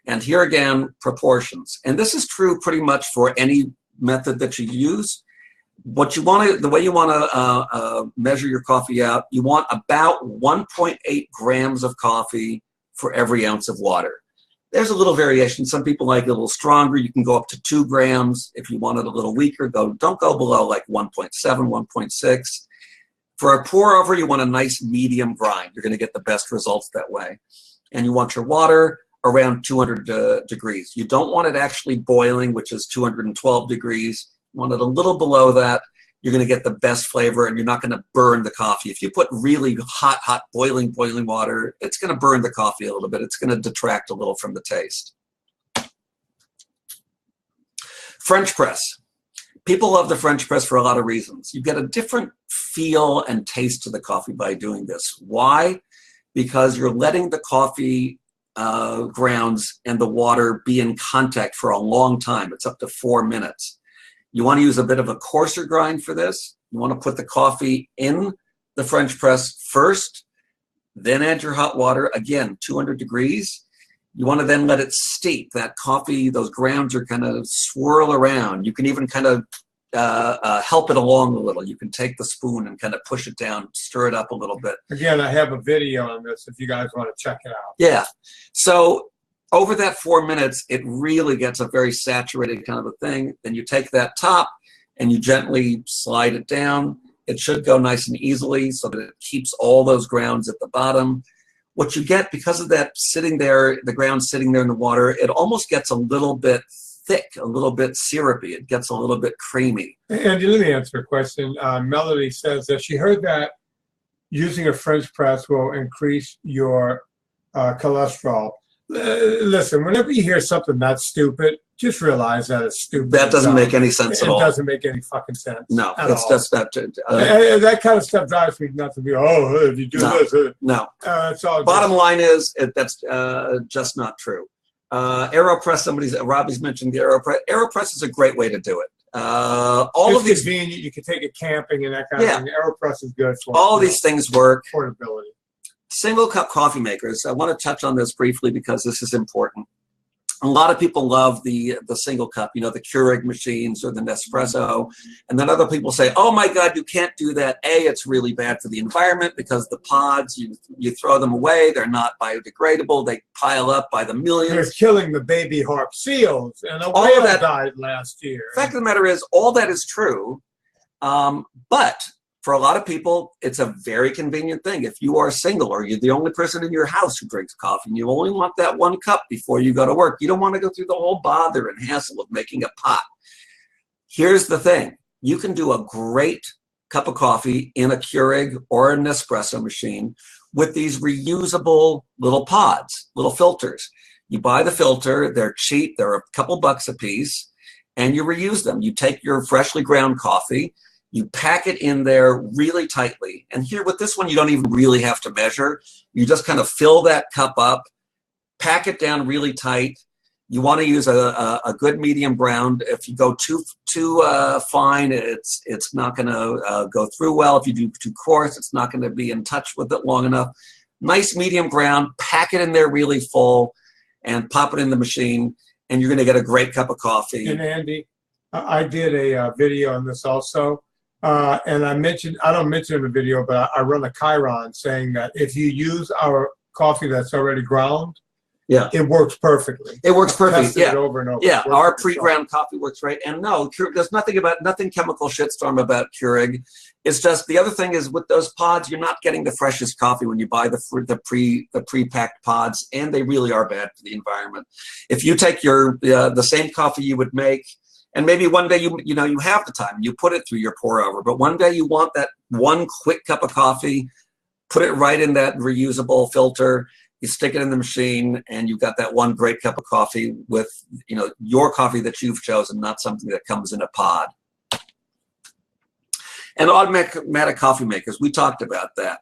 And here again, proportions. And this is true pretty much for any method that you use. The way you want to measure your coffee out, you want about 1.8 grams of coffee for every ounce of water. There's a little variation. Some people like it a little stronger. You can go up to 2 grams. If you want it a little weaker, don't go below like 1.7, 1.6. For a pour over, you want a nice medium grind. You're going to get the best results that way. And you want your water around 200 degrees. You don't want it actually boiling, which is 212 degrees. You want it a little below that. You're going to get the best flavor, and you're not going to burn the coffee. If you put really hot, boiling water, it's going to burn the coffee a little bit. It's going to detract a little from the taste. French press. People love the French press for a lot of reasons. You get a different feel and taste to the coffee by doing this. Why? Because you're letting the coffee grounds and the water be in contact for a long time. It's up to 4 minutes. You want to use a bit of a coarser grind for this. You want to put the coffee in the French press first, then add your hot water, again, 200 degrees. You want to then let it steep. That coffee, those grounds are going to swirl around. You can even kind of help it along a little. You can take the spoon and kind of push it down, stir it up a little bit. Again, I have a video on this if you guys want to check it out. Yeah. So over that 4 minutes, it really gets a very saturated kind of a thing. Then you take that top and you gently slide it down. It should go nice and easily so that it keeps all those grounds at the bottom. What you get, because of that sitting there, the ground sitting there in the water, it almost gets a little bit thick, a little bit syrupy. It gets a little bit creamy. Andy, let me answer a question. Melody says that she heard that using a French press will increase your cholesterol. Listen, whenever you hear something that's stupid, just realize that it's stupid. That doesn't make any sense at all. It doesn't make any fucking sense. No, it's just that. That kind of stuff drives me nuts. To be, if you do this, no. It's all. Bottom line is that's just not true. AeroPress. Robbie's mentioned the AeroPress. AeroPress is a great way to do it. All of these convenient. You can take it camping and that kind of thing. AeroPress is good for all these things work. Portability. Single cup coffee makers. I want to touch on this briefly because this is important. A lot of people love the single cup, the Keurig machines or the Nespresso. And then other people say, oh my God, you can't do that. A, it's really bad for the environment because the pods, you throw them away. They're not biodegradable. They pile up by the millions. They're killing the baby harp seals. And a whale died last year. The fact of the matter is, all that is true. But for a lot of people, it's a very convenient thing. If you are single or you're the only person in your house who drinks coffee and you only want that one cup before you go to work, you don't want to go through the whole bother and hassle of making a pot. Here's the thing. You can do a great cup of coffee in a Keurig or an Nespresso machine with these reusable little pods, little filters. You buy the filter. They're cheap. They're a couple bucks a piece, and you reuse them. You take your freshly ground coffee, you pack it in there really tightly. And here with this one, you don't even really have to measure. You just kind of fill that cup up, pack it down really tight. You want to use a good medium brown. If you go too fine, it's not going to go through well. If you do too coarse, it's not going to be in touch with it long enough. Nice medium brown, pack it in there really full, and pop it in the machine, and you're going to get a great cup of coffee. And Andy, I did a video on this also. And I don't mention in the video, but I run a Chiron saying that if you use our coffee that's already ground, it works perfectly. It works perfectly. It over and over. Yeah, our pre-ground coffee works great. And no, there's nothing chemical shitstorm about Keurig. It's just the other thing is with those pods, you're not getting the freshest coffee when you buy the pre-packed pods, and they really are bad for the environment. If you take the same coffee you would make, and maybe one day you have the time, you put it through your pour over, but one day you want that one quick cup of coffee, put it right in that reusable filter, you stick it in the machine, and you've got that one great cup of coffee with your coffee that you've chosen, not something that comes in a pod. And automatic coffee makers, we talked about that.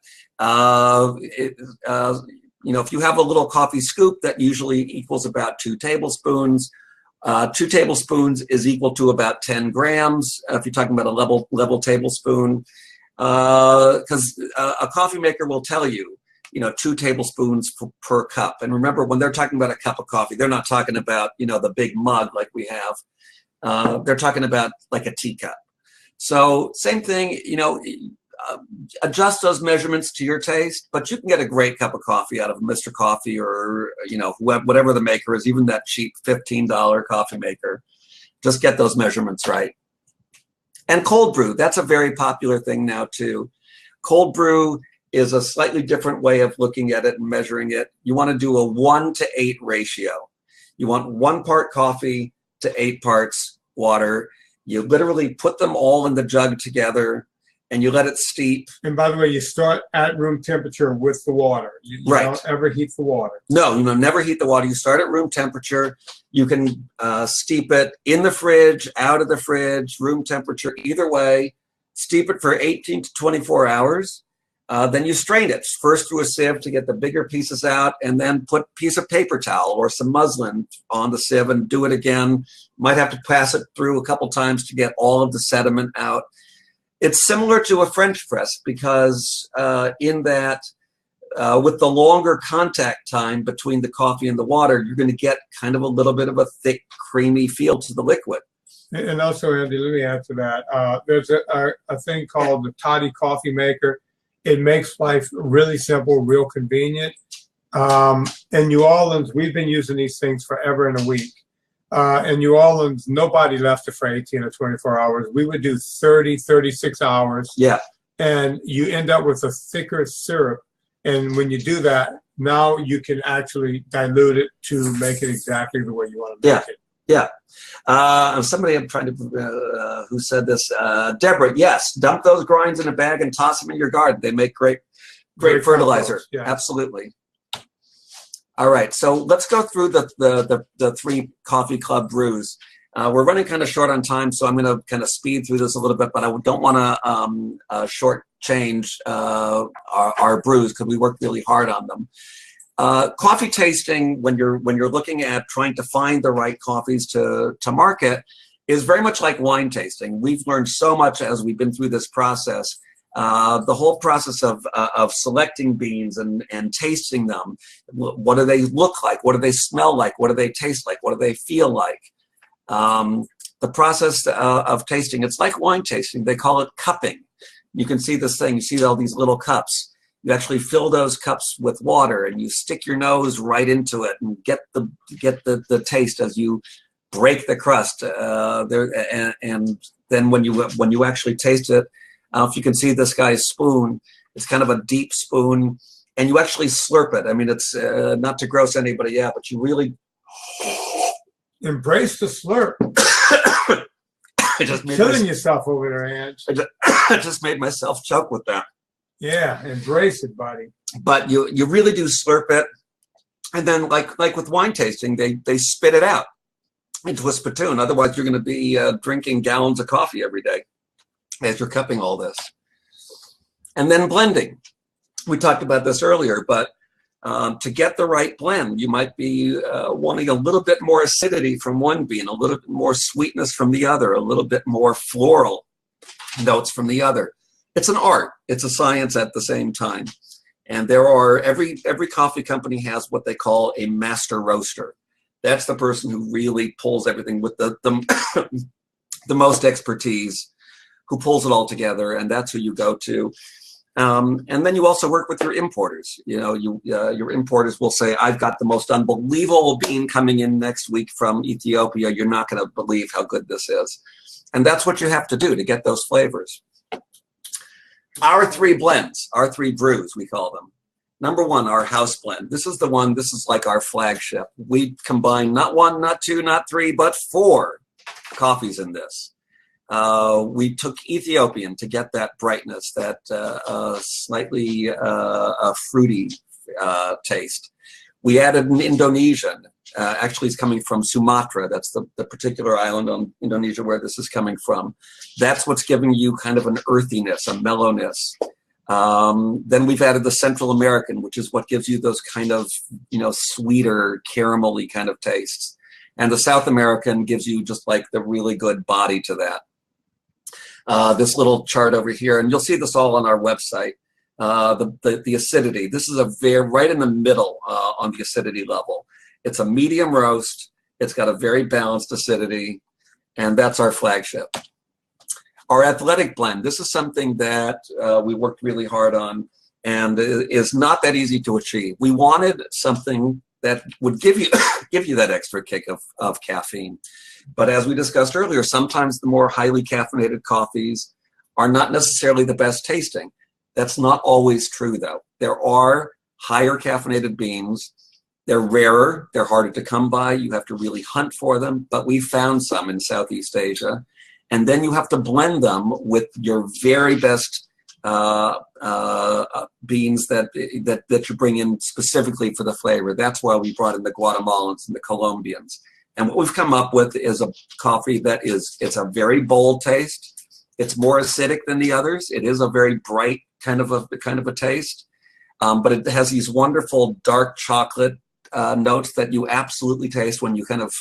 If you have a little coffee scoop, that usually equals about 2 tablespoons. 2 tablespoons is equal to about 10 grams if you're talking about a level tablespoon, because a coffee maker will tell you, 2 tablespoons per cup. And remember, when they're talking about a cup of coffee, they're not talking about the big mug like we have. They're talking about like a teacup. So same thing, adjust those measurements to your taste, but you can get a great cup of coffee out of Mr. Coffee or, whatever the maker is, even that cheap $15 coffee maker. Just get those measurements right. And cold brew, that's a very popular thing now too. Cold brew is a slightly different way of looking at it and measuring it. You want to do a 1-to-8 ratio. You want 1 part coffee to 8 parts water. You literally put them all in the jug together, and you let it steep. And by the way, you start at room temperature with the water. You don't ever heat the water. No, never heat the water. You start at room temperature. You can steep it in the fridge, out of the fridge, room temperature, either way. Steep it for 18 to 24 hours. Then you strain it, first through a sieve to get the bigger pieces out, and then put a piece of paper towel or some muslin on the sieve and do it again. Might have to pass it through a couple times to get all of the sediment out. It's similar to a French press because in that with the longer contact time between the coffee and the water, you're going to get kind of a little bit of a thick, creamy feel to the liquid. And also, Andy, let me add to that. There's a thing called the Toddy coffee maker. It makes life really simple, real convenient. In New Orleans, we've been using these things forever and a week. In New Orleans, nobody left it for 18 or 24 hours. We would do 30, 36 hours. Yeah. And you end up with a thicker syrup. And when you do that, now you can actually dilute it to make it exactly the way you want to make it. Yeah. Somebody I'm trying to who said this, Deborah, yes, dump those grinds in a bag and toss them in your garden. They make great fertilizer. Yeah. Absolutely. All right, so let's go through the three coffee club brews. We're running kind of short on time, so I'm going to kind of speed through this a little bit, but I don't want to shortchange our brews because we worked really hard on them. Coffee tasting, when you're looking at trying to find the right coffees to market, is very much like wine tasting. We've learned so much as we've been through this process. The whole process of selecting beans and tasting them. What do they look like? What do they smell like? What do they taste like? What do they feel like? The process of tasting, it's like wine tasting. They call it cupping. You can see this thing. You see all these little cups. You actually fill those cups with water, and you stick your nose right into it and get the taste as you break the crust. And then when you actually taste it, if you can see this guy's spoon, it's kind of a deep spoon, and you actually slurp it. I mean, it's not to gross anybody out, but you really embrace the slurp. I just made killing yourself over there, Ange. I just made myself choke with that. Yeah, embrace it, buddy. But you really do slurp it, and then like with wine tasting, they spit it out into a spittoon. Otherwise, you're going to be drinking gallons of coffee every day as you're cupping all this. And then blending. We talked about this earlier, but to get the right blend, you might be wanting a little bit more acidity from one bean, a little bit more sweetness from the other, a little bit more floral notes from the other. It's an art. It's a science at the same time. And there are, every coffee company has what they call a master roaster. That's the person who really pulls everything with the most expertise, who pulls it all together, and that's who you go to. And then you also work with your importers. You know, your importers will say, I've got the most unbelievable bean coming in next week from Ethiopia. You're not going to believe how good this is. And that's what you have to do to get those flavors. Our three blends, our three brews, we call them. Number one, our house blend. This is the one, this is like our flagship. We combine not one, not two, not three, but 4 coffees in this. We took Ethiopian to get that brightness, that slightly fruity taste. We added an Indonesian. Actually, it's coming from Sumatra. That's the particular island on Indonesia where this is coming from. That's what's giving you kind of an earthiness, a mellowness. Then we've added the Central American, which is what gives you those kind of, sweeter, caramelly kind of tastes. And the South American gives you just like the really good body to that. This little chart over here, and you'll see this all on our website, the acidity. This is right in the middle on the acidity level. It's a medium roast. It's got a very balanced acidity, and that's our flagship. Our athletic blend, this is something that we worked really hard on and is not that easy to achieve. We wanted something that would give you that extra kick of caffeine. But as we discussed earlier, sometimes the more highly caffeinated coffees are not necessarily the best tasting. That's not always true, though. There are higher caffeinated beans. They're rarer. They're harder to come by. You have to really hunt for them. But we found some in Southeast Asia. And then you have to blend them with your very best beans that you bring in specifically for the flavor. That's why we brought in the Guatemalans and the Colombians. And what we've come up with is a coffee it's a very bold taste. It's more acidic than the others. It is a very bright kind of a taste. But it has these wonderful dark chocolate notes that you absolutely taste when you kind of,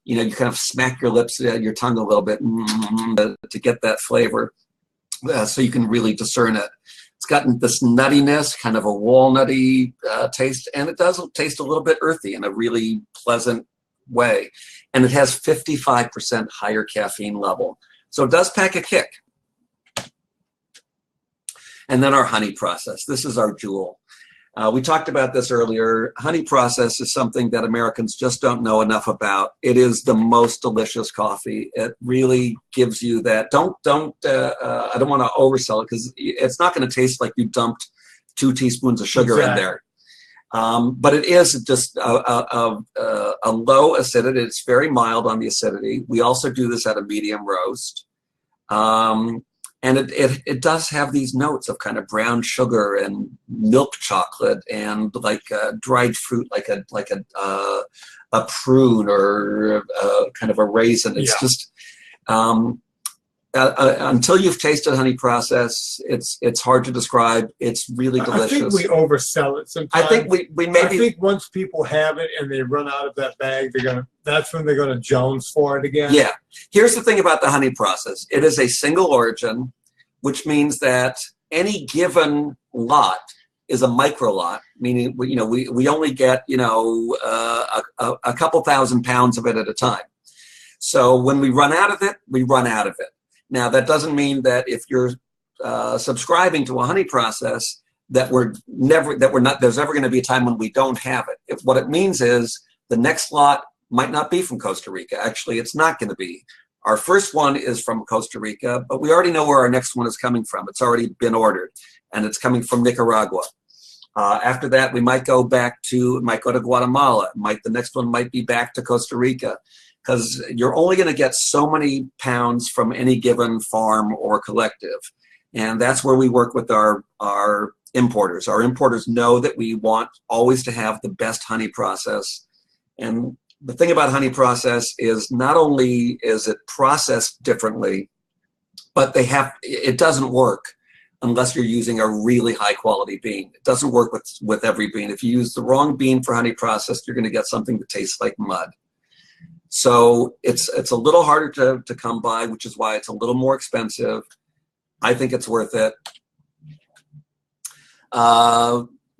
you kind of smack your lips, your tongue a little bit to get that flavor, so you can really discern it. It's gotten this nuttiness, kind of a walnutty taste, and it does taste a little bit earthy in a really pleasant way. And it has 55% higher caffeine level. So it does pack a kick. And then our honey process. This is our jewel. We talked about this earlier. Honey process is something that Americans just don't know enough about. It is the most delicious coffee. It really gives you that. I don't want to oversell it because it's not going to taste like you dumped 2 teaspoons of sugar in there. But it is just a low acidity. It's very mild on the acidity. We also do this at a medium roast. And it does have these notes of kind of brown sugar and milk chocolate and like dried fruit, like a prune or kind of a raisin. It's just until you've tasted honey process, it's hard to describe. It's really delicious. I think we oversell it sometimes. I think we maybe. I think once people have it and they run out of that bag, that's when they're gonna Jones for it again. Yeah. Here's the thing about the honey process. It is a single origin, which means that any given lot is a micro lot, meaning we only get a couple thousand pounds of it at a time. So when we run out of it, we run out of it. Now that doesn't mean that if you're subscribing to a honey process there's ever going to be a time when we don't have it. What it means is the next lot might not be from Costa Rica. Actually, it's not going to be. Our first one is from Costa Rica, but we already know where our next one is coming from. It's already been ordered, and it's coming from Nicaragua. After that, we might go to Guatemala. The next one might be back to Costa Rica, because you're only going to get so many pounds from any given farm or collective. And that's where we work with our importers. Our importers know that we want always to have the best honey process. And the thing about honey process is not only is it processed differently, but it doesn't work unless you're using a really high quality bean. It doesn't work with every bean. If you use the wrong bean for honey process, you're going to get something that tastes like mud. So it's a little harder to come by, which is why it's a little more expensive. I think it's worth it.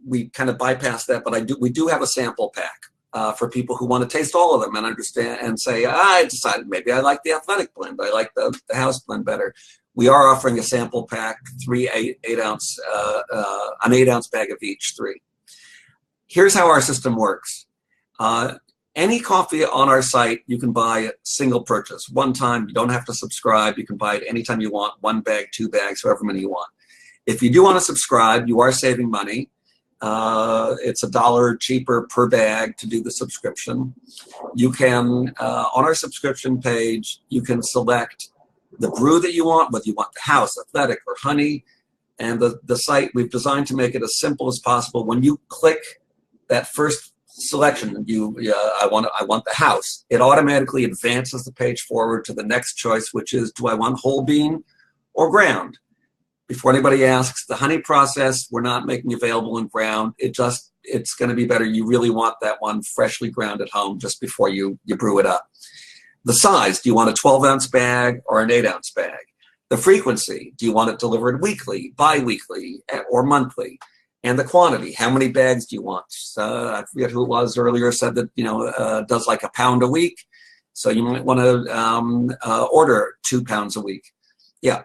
We kind of bypass that, but we do have a sample pack for people who want to taste all of them and understand and say, I decided maybe I like the athletic blend, I like the house blend better. We are offering a sample pack, an 8-ounce bag of each, 3. Here's how our system works. Any coffee on our site, you can buy a single purchase, one time. You don't have to subscribe. You can buy it anytime you want, 1 bag, 2 bags, however many you want. If you do want to subscribe, you are saving money. It's $1 cheaper per bag to do the subscription. You can, on our subscription page, you can select the brew that you want, whether you want the house, athletic, or honey. And the site we've designed to make it as simple as possible. When you click that first selection, I want the house, it automatically advances the page forward to the next choice, which is, do I want whole bean or ground? Before anybody asks, the honey process we're not making available in ground. It's going to be better. You really want that one freshly ground at home just before you brew it up. The size, do you want a 12-ounce bag or an 8-ounce bag? The frequency, do you want it delivered weekly, bi-weekly, or monthly? And the quantity, how many bags do you want? I forget who it was earlier said that does like a pound a week, so you might want to order 2 pounds a week. Yeah.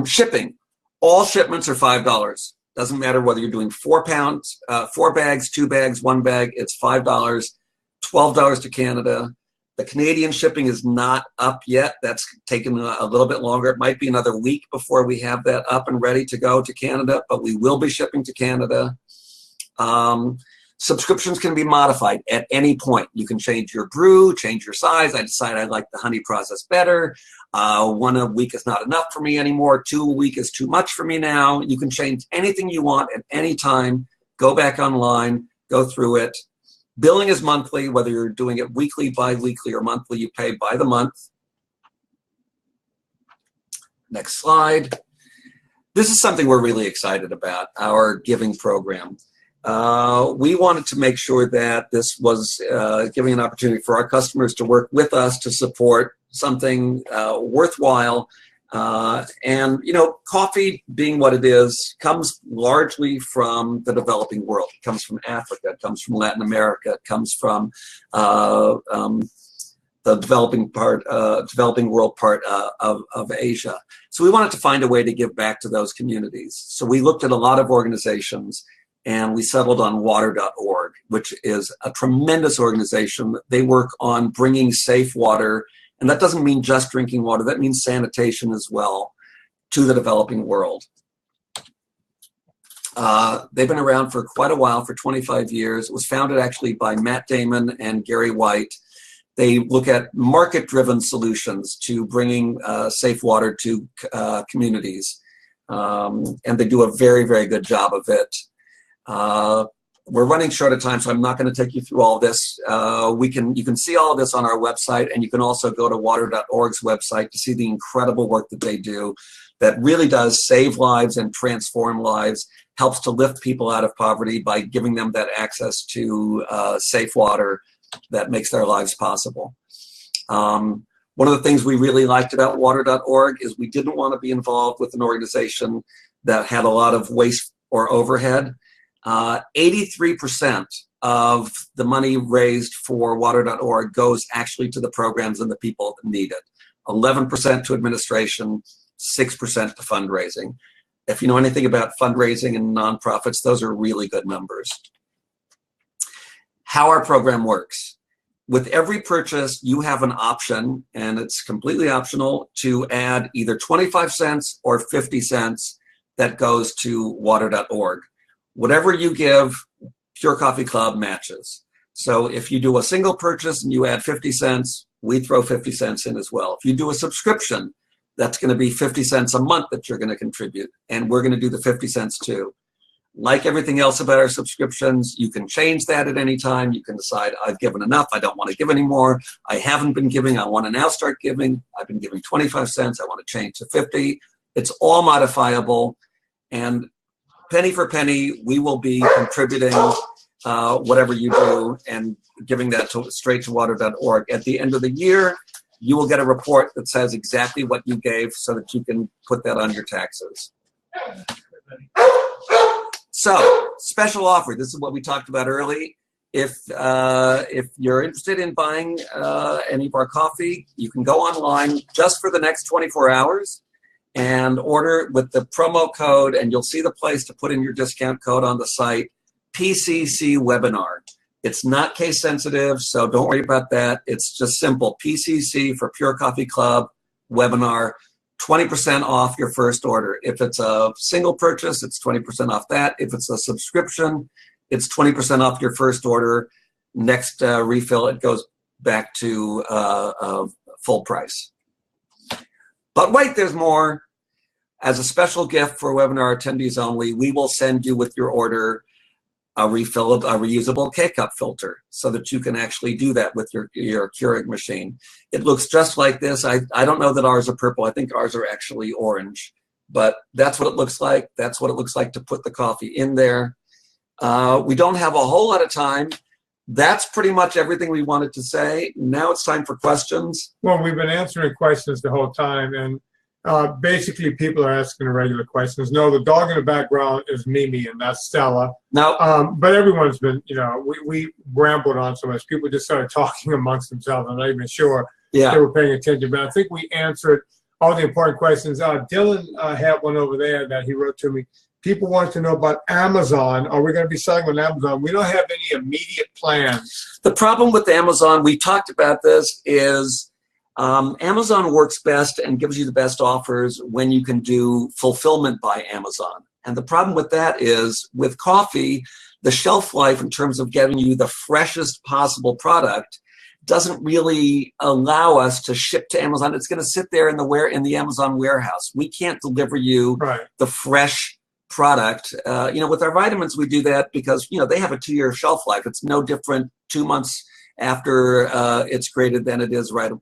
Shipping, all shipments are $5. Doesn't matter whether you're doing 4 pounds, 4 bags, 2 bags, 1 bag. It's $5. $12 to Canada. The Canadian shipping is not up yet. That's taken a little bit longer. It might be another week before we have that up and ready to go to Canada, but we will be shipping to Canada. Subscriptions can be modified at any point. You can change your brew, change your size. I decide I like the honey process better. 1 a week is not enough for me anymore. 2 a week is too much for me now. You can change anything you want at any time. Go back online, go through it. Billing is monthly, whether you're doing it weekly, bi-weekly, or monthly, you pay by the month. Next slide. This is something we're really excited about, our giving program. We wanted to make sure that this was giving an opportunity for our customers to work with us to support something worthwhile. And, coffee being what it is comes largely from the developing world. It comes from Africa. It comes from Latin America. It comes from the developing world part of Asia. So we wanted to find a way to give back to those communities. So we looked at a lot of organizations, and we settled on water.org, which is a tremendous organization. They work on bringing safe water. And that doesn't mean just drinking water. That means sanitation as well to the developing world. They've been around for quite a while, for 25 years. It was founded actually by Matt Damon and Gary White. They look at market-driven solutions to bringing safe water to communities. And they do a very, very good job of it. We're running short of time, so I'm not going to take you through all this. You can see all of this on our website, and you can also go to water.org's website to see the incredible work that they do that really does save lives and transform lives, helps to lift people out of poverty by giving them that access to safe water that makes their lives possible. One of the things we really liked about water.org is we didn't want to be involved with an organization that had a lot of waste or overhead. 83% of the money raised for water.org goes actually to the programs and the people that need it. 11% to administration, 6% to fundraising. If you know anything about fundraising and nonprofits, those are really good numbers. How our program works. With every purchase, you have an option, and it's completely optional, to add either 25 cents or 50 cents that goes to water.org. Whatever you give, Pure Coffee Club matches. So if you do a single purchase and you add 50 cents, we throw 50 cents in as well. If you do a subscription, that's going to be 50 cents a month that you're going to contribute, and we're going to do the 50 cents too. Like everything else about our subscriptions, you can change that at any time. You can decide, I've given enough, I don't want to give anymore. I haven't been giving, I want to now start giving. I've been giving 25 cents, I want to change to 50. It's all modifiable, and penny for penny, we will be contributing whatever you do and giving that straight to water.org. At the end of the year, you will get a report that says exactly what you gave so that you can put that on your taxes. So, special offer. This is what we talked about early. If you're interested in buying any of our coffee, you can go online just for the next 24 hours and order with the promo code, and you'll see the place to put in your discount code on the site, PCC Webinar. It's not case sensitive, so don't worry about that. It's just simple. PCC for Pure Coffee Club Webinar, 20% off your first order. If it's a single purchase, it's 20% off that. If it's a subscription, it's 20% off your first order. Next refill, it goes back to full price. But wait, there's more. As a special gift for webinar attendees only, we will send you with your order a reusable K-cup filter so that you can actually do that with your Keurig machine. It looks just like this. I don't know that ours are purple. I think ours are actually orange. But that's what it looks like. That's what it looks like to put the coffee in there. We don't have a whole lot of time. That's pretty much everything we wanted to say. Now it's time for questions. Well, we've been answering questions the whole time, and basically people are asking the regular questions. No, the dog in the background is Mimi, and that's Stella. No. But everyone's been, we rambled on so much. People just started talking amongst themselves. I'm not even sure they were paying attention. But I think we answered all the important questions. Dylan had one over there that he wrote to me. People want to know about Amazon. Are we going to be selling on Amazon? We don't have any immediate plans. The problem with Amazon, we talked about this, is Amazon works best and gives you the best offers when you can do fulfillment by Amazon. And the problem with that is, with coffee, the shelf life in terms of getting you the freshest possible product doesn't really allow us to ship to Amazon. It's going to sit there in the Amazon warehouse. We can't deliver you the fresh product. With our vitamins, we do that because, they have a 2-year shelf life. It's no different 2 months after it's created than it is 4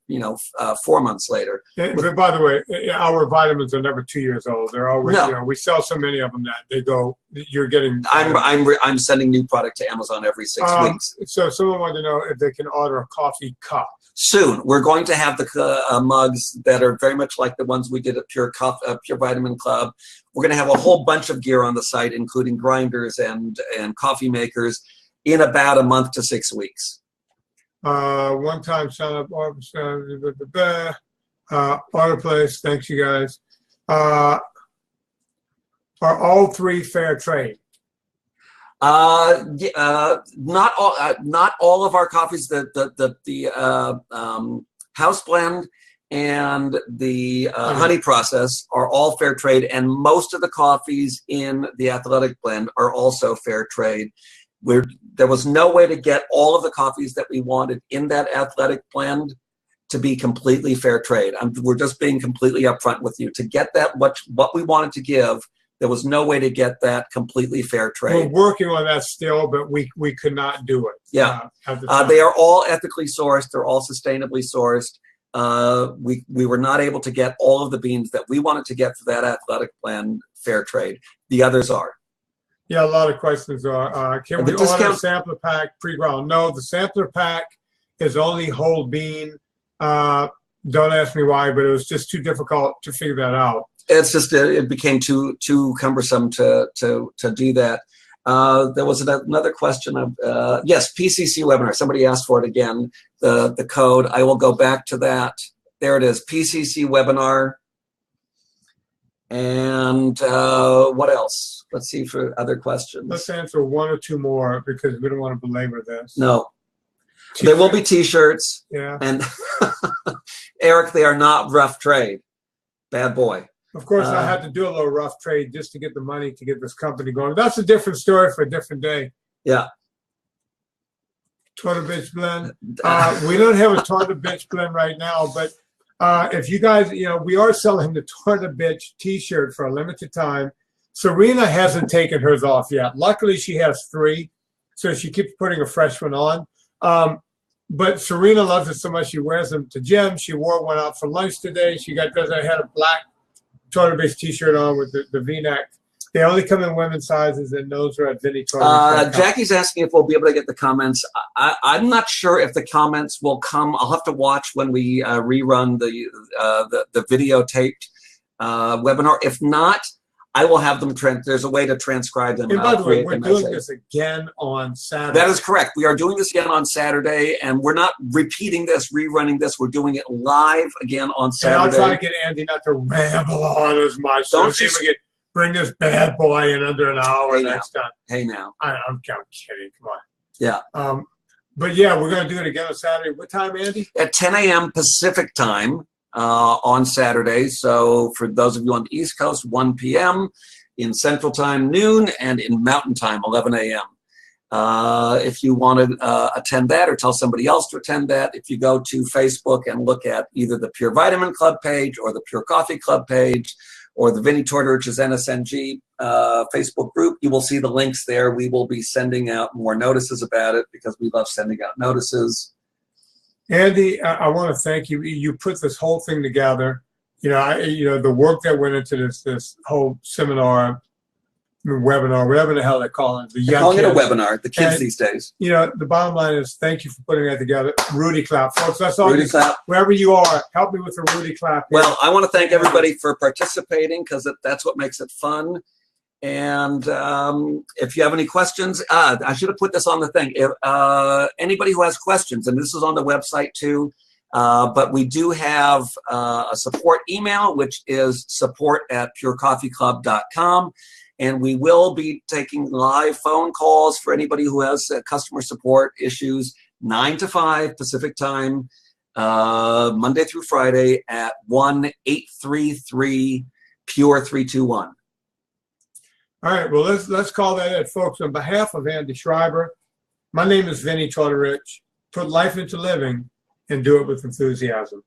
months later. But by the way, our vitamins are never 2 years old. They're always, we sell so many of them that they go, you're getting. I'm sending new product to Amazon every 6 weeks. So someone wanted to know if they can order a coffee cup. Soon, we're going to have the mugs that are very much like the ones we did at Pure Vitamin Club. We're going to have a whole bunch of gear on the site, including grinders and coffee makers, in about a month to 6 weeks. One time sign up order place. Thanks, you guys. Are all 3 fair trade? Not all of our coffees. The house blend and the honey process are all fair trade, and most of the coffees in the athletic blend are also fair trade. There was no way to get all of the coffees that we wanted in that athletic blend to be completely fair trade. We're just being completely upfront with you. To get that what we wanted to give, there was no way to get that completely fair trade. We're working on that still, but we could not do it. Yeah, they are all ethically sourced. They're all sustainably sourced. We were not able to get all of the beans that we wanted to get for that athletic blend fair trade. The others are. Yeah, a lot of questions are, can we order a sampler pack pre-ground? No, the sampler pack is only whole bean. Don't ask me why, but it was just too difficult to figure that out. It's just, it became too cumbersome to do that. There was another question of, yes, PCC webinar. Somebody asked for it again, the code. I will go back to that. There it is, PCC webinar. And what else? Let's see for other questions. Let's answer one or two more because we don't want to belabor this. No. There will be T-shirts. Yeah. And Eric, they are not rough trade. Bad boy. Of course, I had to do a little rough trade just to get the money to get this company going. That's a different story for a different day. Yeah. Toilet Bitch Blend. We don't have a Toilet Bitch Blend right now, but if you guys, we are selling the Toilet Bitch T-shirt for a limited time. Serena hasn't taken hers off yet. Luckily, she has 3, so she keeps putting a fresh one on. But Serena loves it so much she wears them to gym. She wore one out for lunch today. She had a black Toilet Bitch T-shirt on with the V-neck. They only come in women's sizes, and those are at Vinnie. Jackie's asking if we'll be able to get the comments. I'm not sure if the comments will come. I'll have to watch when we rerun the videotaped webinar. If not, I will have them. There's a way to transcribe them. And by the way, we're doing this again on Saturday. That is correct. We are doing this again on Saturday, and we're not repeating this, rerunning this. We're doing it live again on Saturday. And I'll try to get Andy not to ramble on as much. Don't see if we can bring this bad boy in under an hour next time. Hey now. I'm kidding. Come on. Yeah. But yeah, we're going to do it again on Saturday. What time, Andy? At 10 a.m. Pacific time. On Saturday. So for those of you on the East Coast, 1 p.m. in Central Time, noon, and in Mountain Time, 11 a.m. If you want to attend that or tell somebody else to attend that, if you go to Facebook and look at either the Pure Vitamin Club page or the Pure Coffee Club page or the Vinnie Tortorich's NSNG Facebook group, you will see the links there. We will be sending out more notices about it because we love sending out notices. Andy, I want to thank you. You put this whole thing together. The work that went into this whole seminar, webinar, whatever the hell they call it. The young kids. Calling it a webinar, the kids these days. The bottom line is thank you for putting that together. Rudy clap, folks. That's all. Rudy clap. Wherever you are, help me with a Rudy clap. Well, I want to thank everybody for participating because that's what makes it fun. And if you have any questions, I should have put this on the thing. If anybody who has questions, and this is on the website too, but we do have a support email, which is support@purecoffeeclub.com. And we will be taking live phone calls for anybody who has customer support issues, 9 to 5 Pacific time, Monday through Friday at 1-833-PURE-321. All right, well, let's call that it, folks. On behalf of Andy Schreiber, my name is Vinnie Tortorich. Put life into living and do it with enthusiasm.